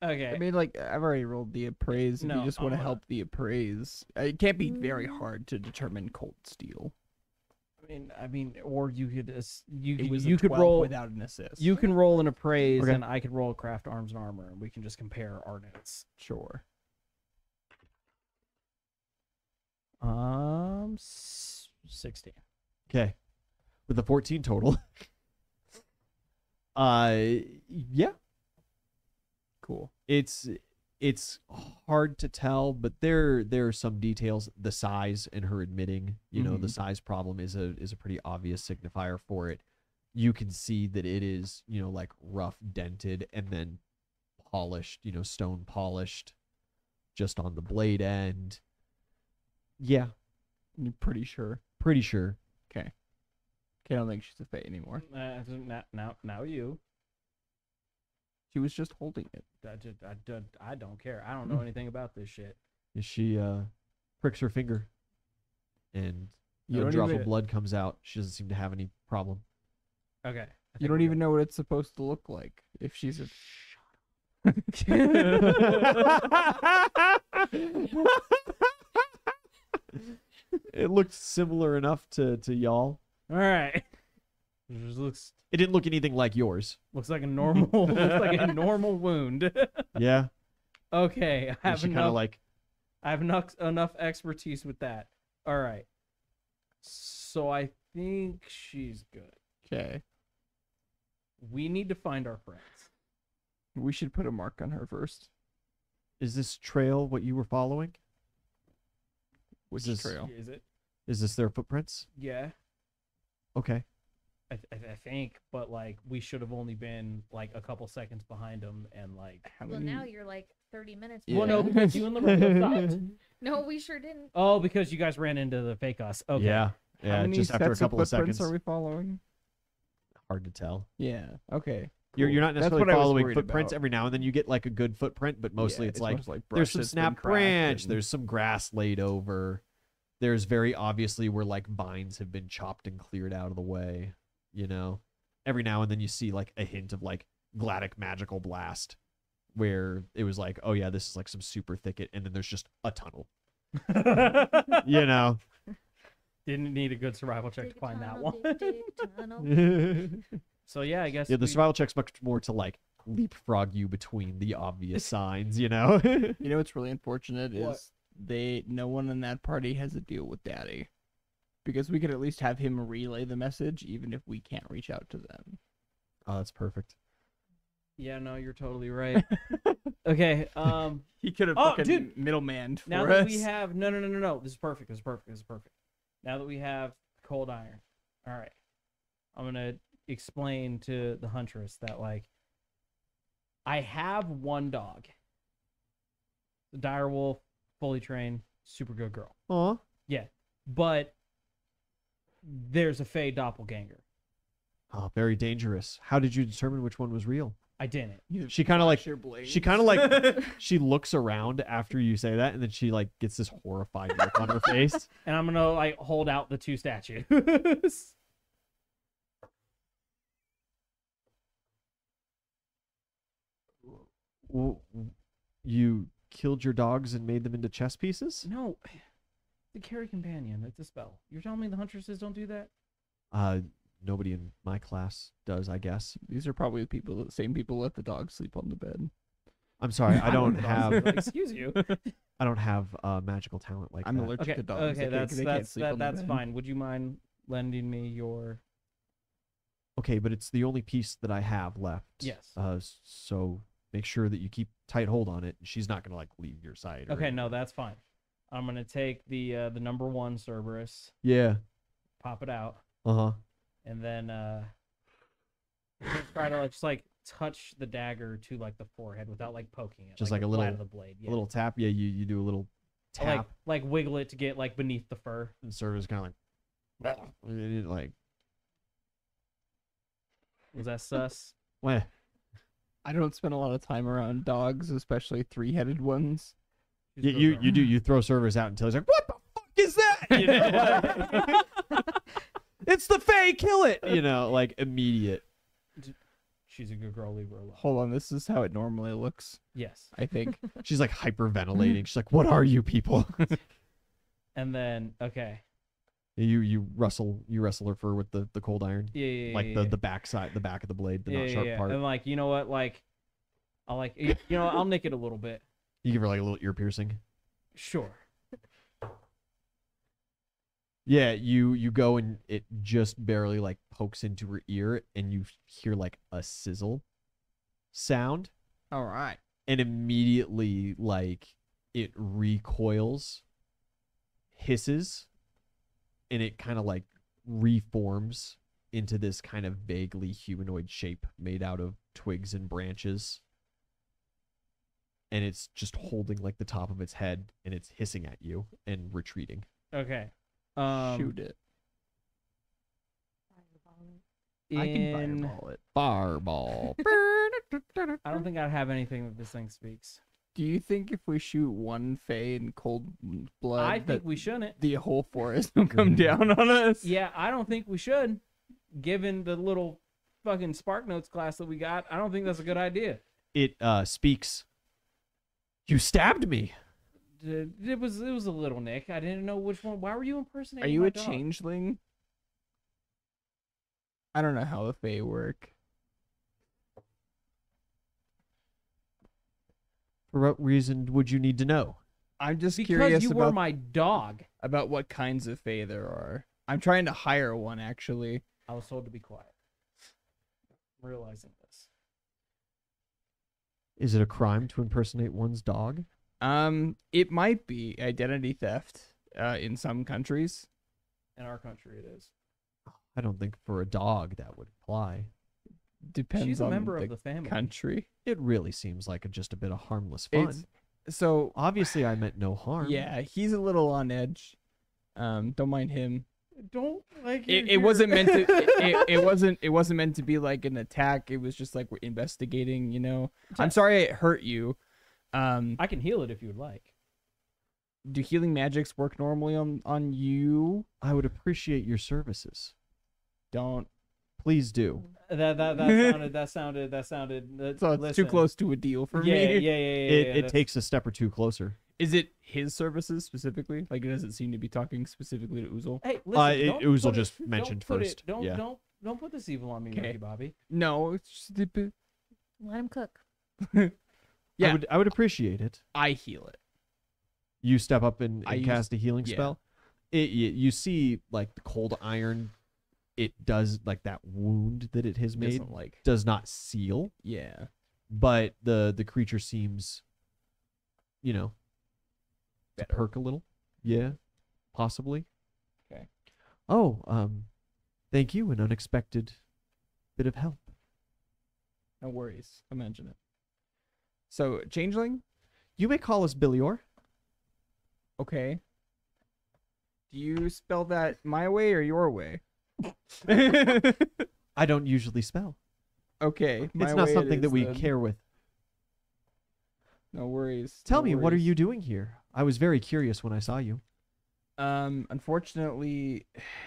Okay. I mean, like, I've already rolled the appraise. If No, you just want to I wanna- help the appraise, it can't be very hard to determine cold steel. I mean, or you could It was you a could 12 roll without an assist. You can roll an appraise, Okay. and I could roll craft arms and armor, and we can just compare our notes. Sure. 16. Okay, with the 14 total. Yeah, Cool. it's hard to tell, but there are some details. The size and her admitting, you know, the Mhm. size problem is a pretty obvious signifier for it. You can see that it is, you know, like rough, dented, and then polished, you know, stone polished, just on the blade end. Yeah, You're pretty sure. pretty sure. Okay, I don't think she's a Fae anymore. Now you. She was just holding it. I don't care. I don't know anything about this shit. She pricks her finger, and You a don't drop even- of blood comes out. She doesn't seem to have any problem. Okay. You don't even know what it's supposed to look like if she's a. It looked similar enough to y'all. All right. It just looks It didn't look anything like yours. like a normal looks like a normal wound. Yeah. Okay, I And have she kind of enough. like, I have enough expertise with that. All right. So I think she's good. Okay. We need to find our friends. We should put a mark on her first. is this trail what you were following? Which This- trail? Is it? Is this their footprints? Yeah, Okay. I think, but like we should have only been like a couple seconds behind them, and like. How Well, many- now you're like 30 minutes. Yeah. Well, no, because you and Loretta stopped. No, we sure didn't. Oh, because you guys ran into the fake us. Okay. Yeah. How Yeah. many Just after a sets couple of footprints seconds. are we following? Hard to tell. Yeah. Okay. You're cool. not That's necessarily what I was following worried footprints. about. Every now and then you get like a good footprint, but mostly Yeah, it's like mostly there's brush some that's been snap cracked branch, and- there's some grass laid over. There's very obviously where like vines have been chopped and cleared out of the way, you know. Every now and then you see like a hint of like Gladic magical blast where it was like, oh yeah, this is like some super thicket, and then there's just a tunnel. You know. Didn't need a good survival check to Dig a find that tunnel, one. dig, dig, tunnel. Yeah, So yeah, I guess the we- survival check's much more to like leapfrog you between the obvious signs, you know. You know what's really unfortunate What? is no one in that party has a deal with Daddy, because we could at least have him relay the message, even if we can't reach out to them. Oh, that's perfect. Yeah, no, you're totally right. Okay, He could have Oh, fucking dude. middleman for now us. that we have no, this is perfect. Now that we have cold iron, all right, I'm gonna explain to the huntress that like I have one dog, the dire wolf, fully trained, super good girl. Aw. Yeah, but there's a fey doppelganger. Oh, very dangerous. How did you determine which one was real? I didn't. She kind of like Flash your blades. she kind of like she looks around after you say that, and then she like gets this horrified look on her face. And I'm gonna like hold out the two statues. You killed your dogs and made them into chess pieces? No, the carry companion. It's a spell. You're telling me the huntresses don't do that? Nobody in my class does, I guess. These are probably the same people let the dog sleep on the bed. I'm sorry, I don't have Excuse you. I don't have magical talent like I'm that. allergic Okay, to dogs. okay, They can't sleep on the that's bed. fine. Would you mind lending me your? Okay, but it's the only piece that I have left. Yes. So make sure that you keep tight hold on it. She's not gonna like leave your side. or Okay, no, anything. that's fine. I'm gonna take the number one Cerberus, Yeah. pop it out, Uh-huh. and then try to just like touch the dagger to like the forehead without like poking it. Just like the a flat little- of the blade. Yeah. A little tap. Yeah, you do a little tap. like wiggle it to get like beneath the fur. And Server's kind of like Was that sus? Weh. I don't spend a lot of time around dogs, especially three-headed ones. She's a good You girl. do. You throw Servers out until he's like, what the fuck is that? You know, like, it's the Fae, kill it. You know, like immediate. She's a good girl. Leave her alone. Hold on, this is how it normally looks, Yes. I think. She's like hyperventilating. She's like, what are you people? And then okay. you wrestle her fur with the cold iron. Yeah. Like yeah, the back side, the back of the blade, the yeah, not sharp part. And like you know what, like I'll like I'll nick it a little bit. You give her like a little ear piercing. Sure. Yeah, you go and it just barely like pokes into her ear, and you hear like a sizzle sound, All right. and immediately like it recoils, hisses, and it kind of like reforms into this kind of vaguely humanoid shape made out of twigs and branches. And it's just holding like the top of its head, and it's hissing at you and retreating. Okay. Shoot it. I can In fireball it. Fireball. I don't think I'd have anything that this thing speaks. Do you think if we shoot one Fae in cold blood, I think we shouldn't. the whole forest will come down on us? Yeah, I don't think we should. Given the little fucking Spark Notes class that we got, I don't think that's a good idea. It speaks. You stabbed me. It was a little Nick. I didn't know which one. Why were you impersonating? Are you my a dog? changeling? I don't know how the Fae work. For what reason would you need to know? I'm just Because curious you were about my dog. what kinds of Fae there are. I'm trying to hire one, actually. I was told to be quiet. I'm realizing this. Is it a crime to impersonate one's dog? It might be identity theft in some countries. In our country, it is. I don't think for a dog that would apply. Depends She's a on member the of the family. country. It really seems like just a bit of harmless fun. So Obviously, I meant no harm. yeah, he's a little on edge. Don't mind him. Don't like It wasn't meant to. It wasn't meant to be like an attack. It was just like we're investigating. You know. I'm sorry it hurt you. I can heal it if you would like. Do healing magics work normally on you? I would appreciate your services. Don't. Please do. That sounded. So it's too close to a deal for me. Yeah. It takes a step or two closer. Is it his services specifically? Like, it doesn't seem to be talking specifically to Oozle. Hey, listen. Don't Uzel put just don't mentioned put first. Don't Yeah. don't put this evil on me, Okay. Ricky Bobby. No, it's just a bit. Let him cook. Yeah, I would appreciate it. I heal it. You step up and I cast a healing yeah. spell. You see, like the cold iron, it does like that wound that it has made Doesn't like. does not seal, Yeah. but the creature seems, to Better. perk a little. Yeah, possibly. Okay. Oh, thank you. An unexpected bit of help. No worries. Imagine it. So, changeling? You may call us Billy Orr. Okay. Do you spell that my way or your way? I don't usually spell. Okay. my It's not way it something that is we then. care with. No worries. Tell no me, what are worries. you doing here? I was very curious when I saw you. Unfortunately,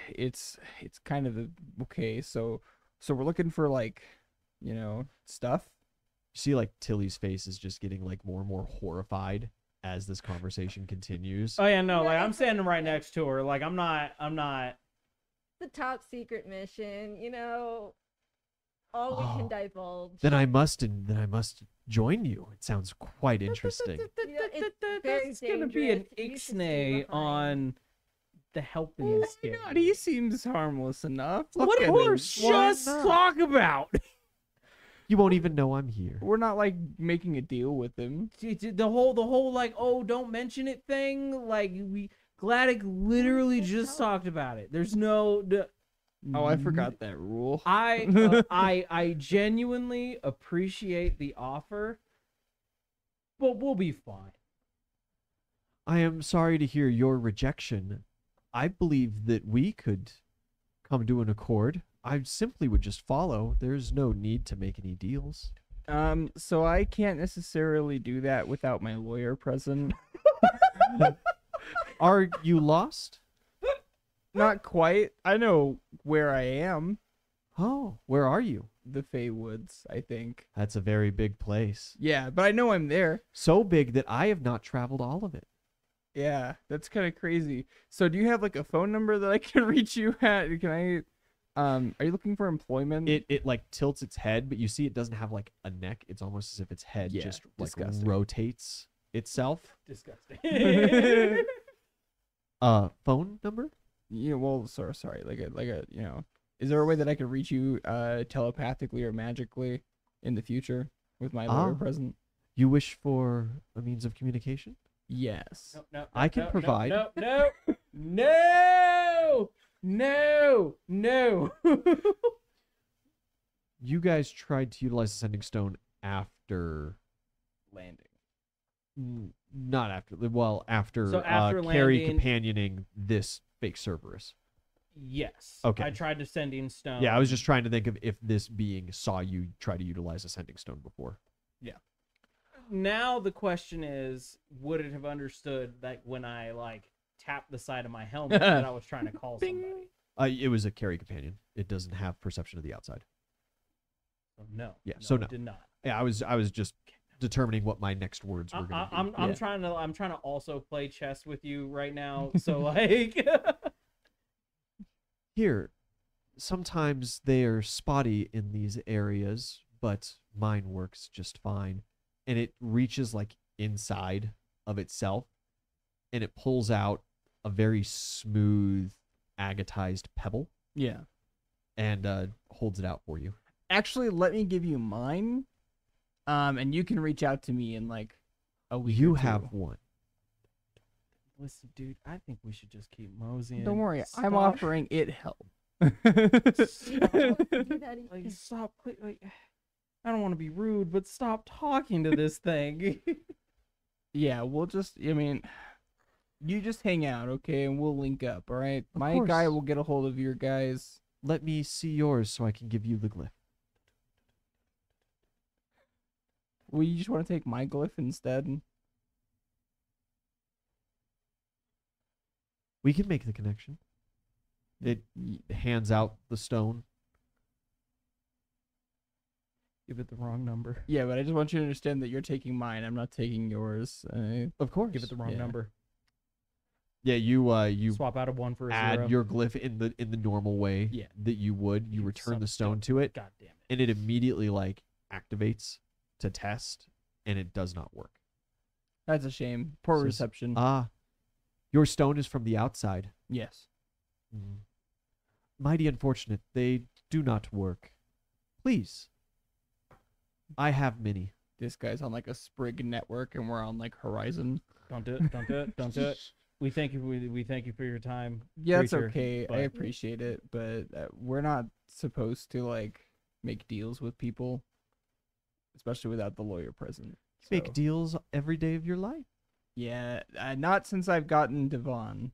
it's kind of okay. So we're looking for like, stuff. You see, like Tilly's face is just getting like more and more horrified as this conversation continues. Oh yeah, no, like I'm standing right next to her. Like I'm not. The top secret mission, all we can Oh. divulge. Then I must join you. It sounds quite interesting. It's very That's gonna be an dangerous. You should stay ixnay behind. on the helping Oh my skill. God, he seems harmless enough. What Look did at we him. just not? talk about? You won't even know I'm here. We're not like making a deal with him. The whole like, oh, don't mention it thing. Like Gladys literally just talked about it. There's no. Oh, I forgot that rule. I genuinely appreciate the offer, but we'll be fine. I am sorry to hear your rejection. I believe that we could come to an accord. I simply would just follow. There's no need to make any deals. So I can't necessarily do that without my lawyer present. Are you lost? Not quite. I know where I am. Oh, where are you? The Fey Woods, I think. That's a very big place. Yeah, but I know I'm there. So big that I have not traveled all of it. Yeah, that's kind of crazy. So do you have like a phone number that I can reach you at? Can I are you looking for employment? It like tilts its head, but you see it doesn't have like a neck. It's almost as if its head Yeah, just like disgusting. rotates itself. Disgusting. Phone number? Yeah, well, sorry. Like a is there a way that I could reach you telepathically or magically in the future with my lawyer present? You wish for a means of communication? Yes. No, I can provide. No. You guys tried to utilize the sending stone after Landing. not after. Well, after So after Carrie landing- companioning this fake Cerberus. Yes. Okay. I tried descending stone. Yeah, I was just trying to think of if this being saw you try to utilize ascending stone before. Now the question is, would it have understood that when I like tapped the side of my helmet that I was trying to call somebody? It was a carry companion. It doesn't have perception of the outside. So no. Yeah, so it no. did not. Yeah, I was just determining what my next words were going to be. I'm trying to also play chess with you right now. So like Here, sometimes they're spotty in these areas, but mine works just fine. And it reaches like inside of itself, and it pulls out a very smooth agatized pebble. Yeah. And holds it out for you. Actually, let me give you mine. And you can reach out to me in like a week. You or two. have one. listen, dude, I think we should just keep moseying. Don't worry, Stop. I'm offering it help. Stop. Like, I don't want to be rude, but stop talking to this thing. Yeah, we'll just, I mean, you just hang out, okay, and we'll link up, all right? Of My course. guy will get a hold of your guys. Let me see yours so I can give you the glyph. Well, you just want to take my glyph instead? We can make the connection. It hands out the stone. Give it the wrong number. Yeah, but I just want you to understand that you're taking mine. I'm not taking yours. Of course. Give it the wrong Yeah. number. Yeah, you Swap out a 1 for a add 0. your glyph in the normal way Yeah. that you would. You You return son the of a stone bitch. to it, God damn it. and it immediately like activates to test, and it does not work. That's a shame. Poor So- reception. Your stone is from the outside. Yes. Mm. Mighty unfortunate. They do not work. Please. I have many. This guy's on like a Sprig network, and we're on like Horizon. Don't do it. Don't do it. Don't do it. We thank you. We thank you for your time. Yeah, it's creature, okay. I but- appreciate it, but we're not supposed to like make deals with people, especially without the lawyer present. Make So, deals every day of your life. yeah, not since I've gotten Devon.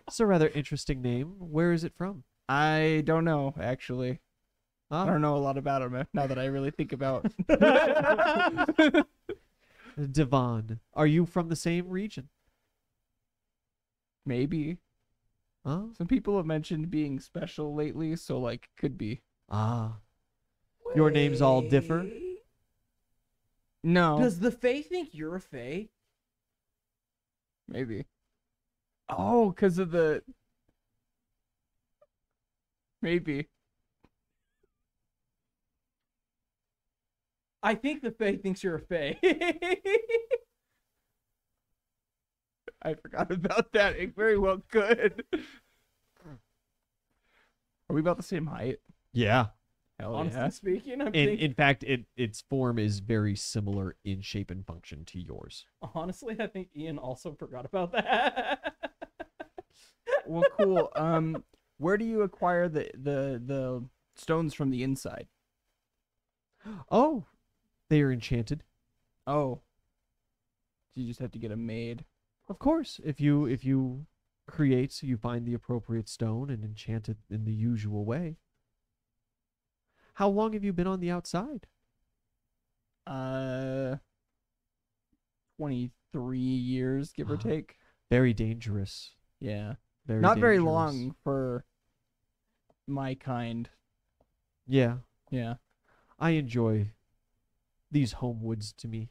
It's a rather interesting name. Where is it from? I don't know, actually. I Ah, don't know a lot about him now that I really think about. Devon. Are you from the same region? Maybe Huh? some people have mentioned being special lately, so like could be. Ah. Your names all differ? No, Does the Fae think you're a Fae? maybe. Oh, because of the. Maybe. I think the Fae thinks you're a Fae. I forgot about that. It very well could. Are we about the same height? Yeah. Hell Honestly yeah. speaking, I'm In thinking. in fact, its form is very similar in shape and function to yours. Honestly, I think Ian also forgot about that. Well, cool. Where do you acquire the stones from the inside? Oh, they are enchanted. Oh, you just have to get them made. Of course, if you create, so you find the appropriate stone and enchant it in the usual way. How long have you been on the outside? 23 years, give or take. Very dangerous. Yeah, Very not very dangerous. long for my kind. Yeah, Yeah. I enjoy these home woods to me.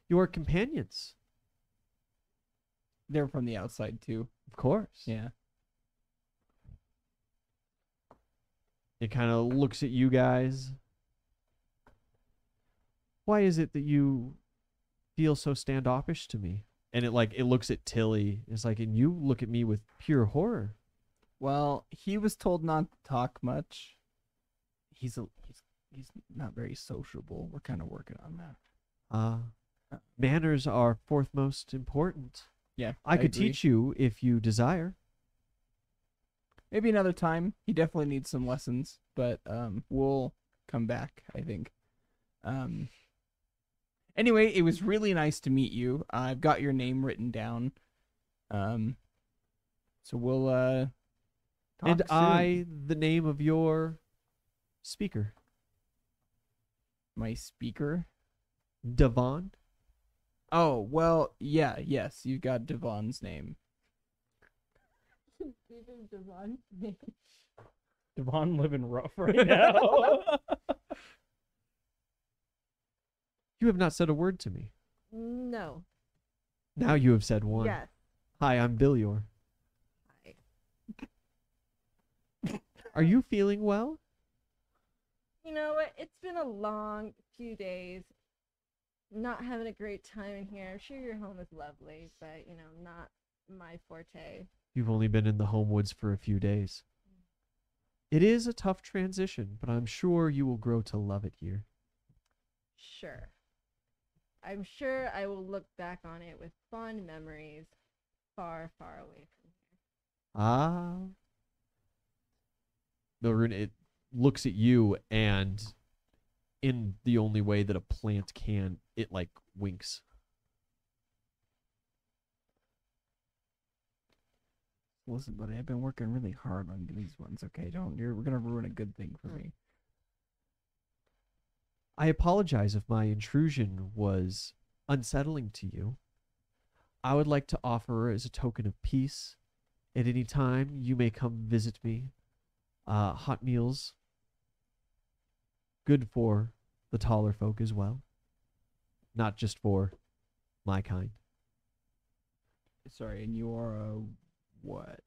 Your companions, They're from the outside too. of course. Yeah. It kind of looks at you guys. Why is it that you feel so standoffish to me? And it looks at Tilly. It's like, and you look at me with pure horror. Well, he was told not to talk much. He's not very sociable. We're kind of working on that. Manners are foremost important. Yeah, I could agree. teach you if you desire. Maybe another time. He definitely needs some lessons, but we'll come back, I think. Anyway, it was really nice to meet you. I've got your name written down. So we'll talk And soon. the name of your speaker, My speaker. Devon. Oh well, yes, you got Devon's name. Devon living rough right now. You have not said a word to me. No. Now you have said one. Yes. Hi, I'm Billior. Hi. Are you feeling well? You know what? It's been a long few days. Not having a great time in here. I'm sure your home is lovely, but not my forte. You've only been in the home woods for a few days. It is a tough transition, but I'm sure you will grow to love it here. Sure. I'm sure I will look back on it with fond memories far, far away from here. Ah. Milrune, it looks at you, and in the only way that a plant can, it like winks. Listen, buddy, I've been working really hard on these ones. Okay, we're gonna ruin a good thing for me. I apologize if my intrusion was unsettling to you. I would like to offer as a token of peace. At any time, you may come visit me. Hot meals. Good for the taller folk as well. Not just for my kind. Sorry, and you are a what?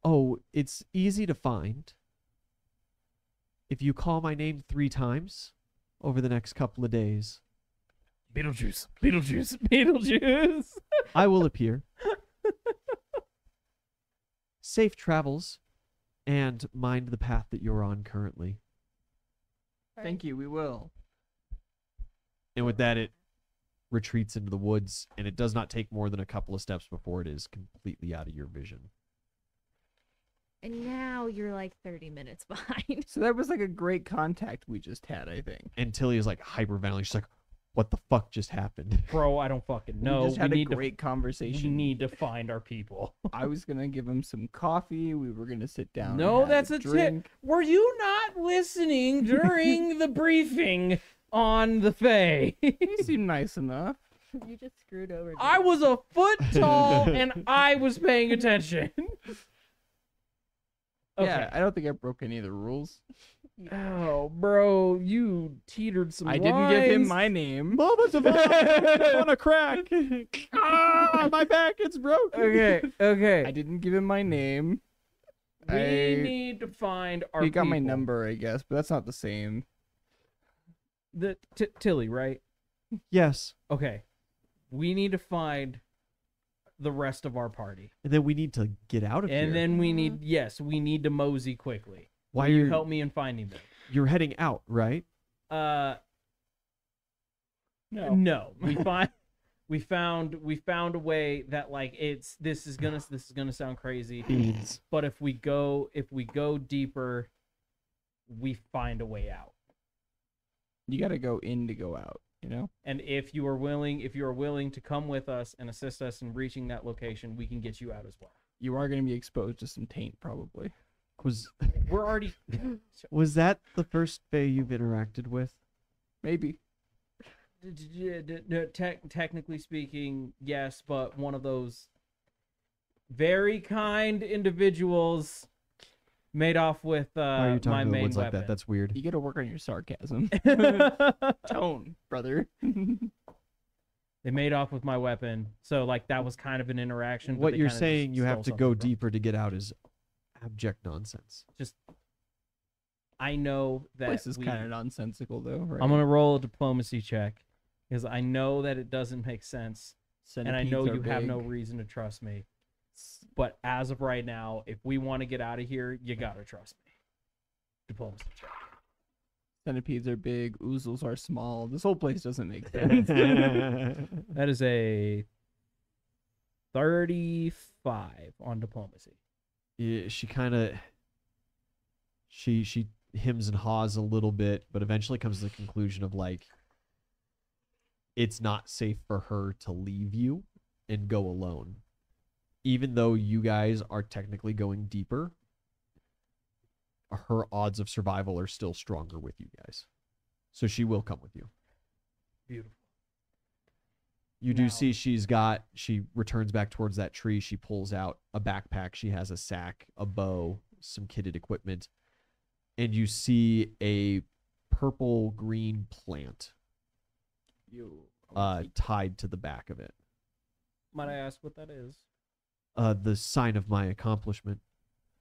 Oh, it's easy to find. If you call my name 3 times over the next couple of days, Beetlejuice, Beetlejuice, Beetlejuice. I will appear. Safe travels, and mind the path that you're on currently. Thank you. We will. And with that, it retreats into the woods, and it does not take more than a couple of steps before it is completely out of your vision. And now you're like 30 minutes behind. So that was like a great contact we just had, I think. And Tilly is like hyperventilating. She's like, what the fuck just happened? Bro, I don't fucking know. We just had a need great conversation. We need to find our people. I was gonna give him some coffee. We were gonna sit down. No, and have that's a drink. tip. Were you not listening during the briefing on the Fae? He seemed nice enough. You just screwed over. I was a foot tall and I was paying attention. Okay. Yeah, I don't think I broke any of the rules. Oh, bro, you teetered some I didn't give him lines. my name. Mama Devon, on a crack. Ah, my back, it's broken. Okay. I didn't give him my name. We need to find our He got my people. number, I guess, but that's not the same. The Tilly, right? Yes. Okay. We need to find the rest of our party. And then we need to get out of here. And then we need to mosey quickly. Why Will you are help me in finding them? you're heading out, right? No. We found a way that like this is gonna sound crazy. Beans. But if we go deeper, we find a way out. You gotta go in to go out, you know? And if you are willing to come with us and assist us in reaching that location, we can get you out as well. You are gonna be exposed to some taint, probably. We're already Was that the first Fae you've interacted with? Maybe. technically speaking, yes, but one of those very kind individuals made off with Why are you my talking to the main woods like weapon. that? That's weird. You gotta work on your sarcasm. Tone, brother. They made off with my weapon, so like that was kind of an interaction. but What they you're kinda just saying you have stole to go something from- deeper to get out is abject nonsense. I know that This is kind of nonsensical, though, right? I'm gonna roll a diplomacy check because I know that it doesn't make sense, and I know you have no reason to trust me. But as of right now, if we want to get out of here, you gotta trust me. Diplomacy check. Centipedes are big, oozles are small. This whole place doesn't make sense. That is a 35 on diplomacy. Yeah, she kind of she hems and haws a little bit, but eventually comes to the conclusion of like it's not safe for her to leave you and go alone. Even though you guys are technically going deeper, her odds of survival are still stronger with you guys. So she will come with you. Beautiful. You do see she returns back towards that tree. She pulls out a backpack. She has a sack, a bow, some kitted equipment. And you see a purple-green plant tied to the back of it. Might I ask what that is? The sign of my accomplishment.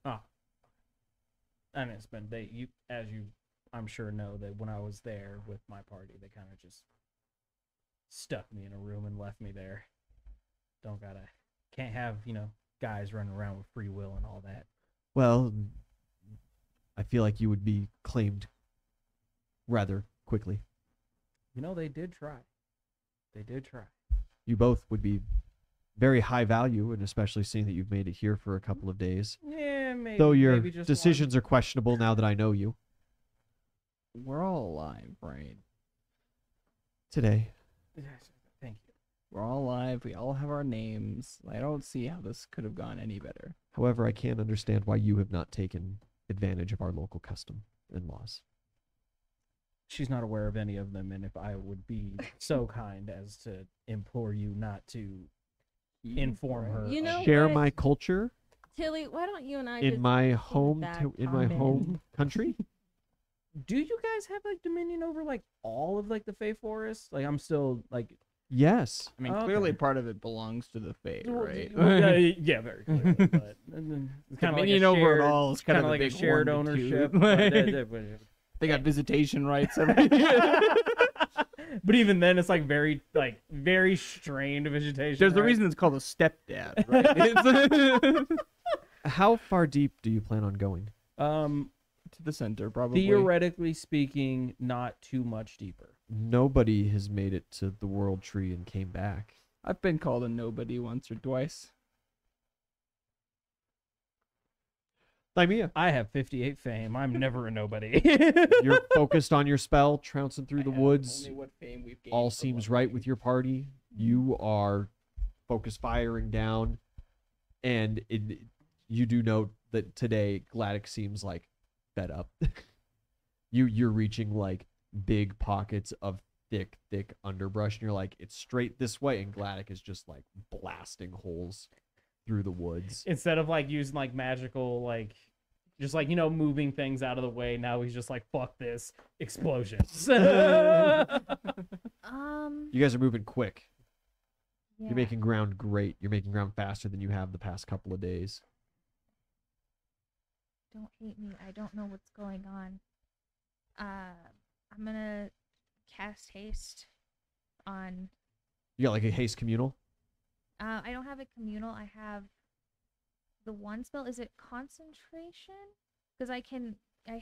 Ah. And it's been, I'm sure know that when I was there with my party, they kind of just stuck me in a room and left me there. Can't have, guys running around with free will and all that. Well, I feel like you would be claimed rather quickly. They did try. They did try. You both would be very high value, and especially seeing that you've made it here for a couple of days. Yeah, maybe. Though your maybe just decisions are questionable now that I know you. We're all alive, right? Today. Thank you. We're all alive. We all have our names. I don't see how this could have gone any better. However, I can't understand why you have not taken advantage of our local custom and laws. She's not aware of any of them, and if I would be so kind as to implore you not to inform her. Share what? my culture Tilly, why don't you and I in just my keep home that in my comment? home country. Do you guys have dominion over all of the Fey Forest? I'm still Yes. I mean, Okay. clearly part of it belongs to the Fae, right? yeah, very clearly. But it's kind of Dominion over it all is kind of like a big shared one to ownership. two. They got visitation rights. But even then, it's very strained vegetation. There's the reason it's called a stepdad, right? How far deep do you plan on going? To the center, probably. Theoretically speaking, not too much deeper. Nobody has made it to the World Tree and came back. I've been called a nobody once or twice. Thymea, I have 58 fame. I'm never a nobody. you're focused on your spell, trouncing through the woods. Only what fame we've gained All for seems one right game. with your party. You are focus firing down, and you do note that today Gladys seems fed up. You're reaching big pockets of thick underbrush, and you're it's straight this way, and Gladys is just blasting holes through the woods. Instead of using magical just moving things out of the way, now he's just fuck this, explosions. You guys are moving quick. Yeah. You're making ground great. You're making ground faster than you have the past couple of days. Don't hate me. I don't know what's going on. I'm gonna cast haste on. You got a haste communal? I don't have a communal. I have the one spell. Is it concentration? Because I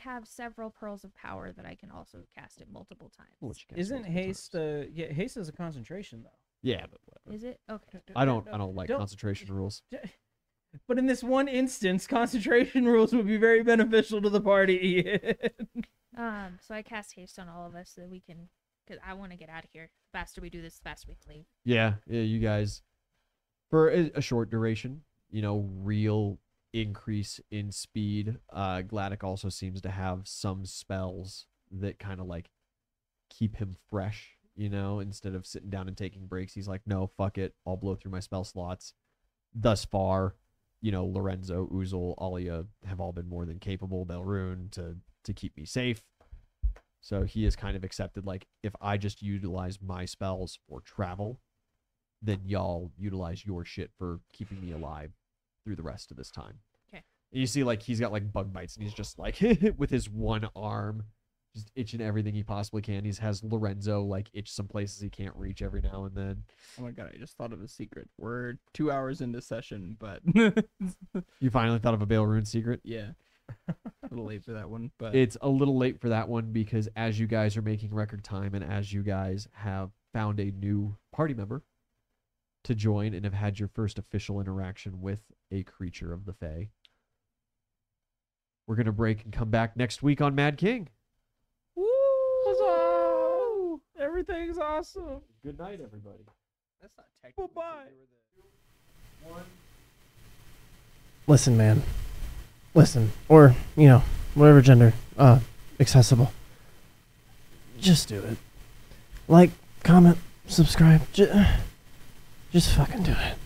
have several pearls of power that I can also cast it multiple times. I'll let you cast Isn't multiple haste times. haste is a concentration though? Yeah, but whatever. Is it? Okay. I don't like Don't- concentration rules. But in this one instance, concentration rules would be very beneficial to the party. So I cast haste on all of us so that we can, because I want to get out of here. The faster we do this, the faster we can leave. Yeah, you guys, for a short duration, real increase in speed. Gladys also seems to have some spells that kind of keep him fresh, instead of sitting down and taking breaks. He's no, fuck it. I'll blow through my spell slots. Thus far, Lorenzo, Uzel, Alia have all been more than capable, Belrune, to keep me safe. So he has kind of accepted, if I just utilize my spells for travel, then y'all utilize your shit for keeping me alive through the rest of this time. Okay. And you see, he's got, bug bites, and he's just, with his one arm, just itching everything he possibly can. He has Lorenzo, itch some places he can't reach every now and then. Oh my god, I just thought of a secret. We're 2 hours into session, but You finally thought of a Belrune secret? yeah. A little late for that one, but It's a little late for that one because as you guys are making record time and as you guys have found a new party member to join and have had your first official interaction with a creature of the Fae, we're going to break and come back next week on Mad King. Woo! Huzzah! Everything's awesome. Good night, everybody. that's not technically. Bye-bye. Listen, man. Listen. Or, whatever gender. Accessible. Just do it. Like, comment, subscribe. Just fucking do it.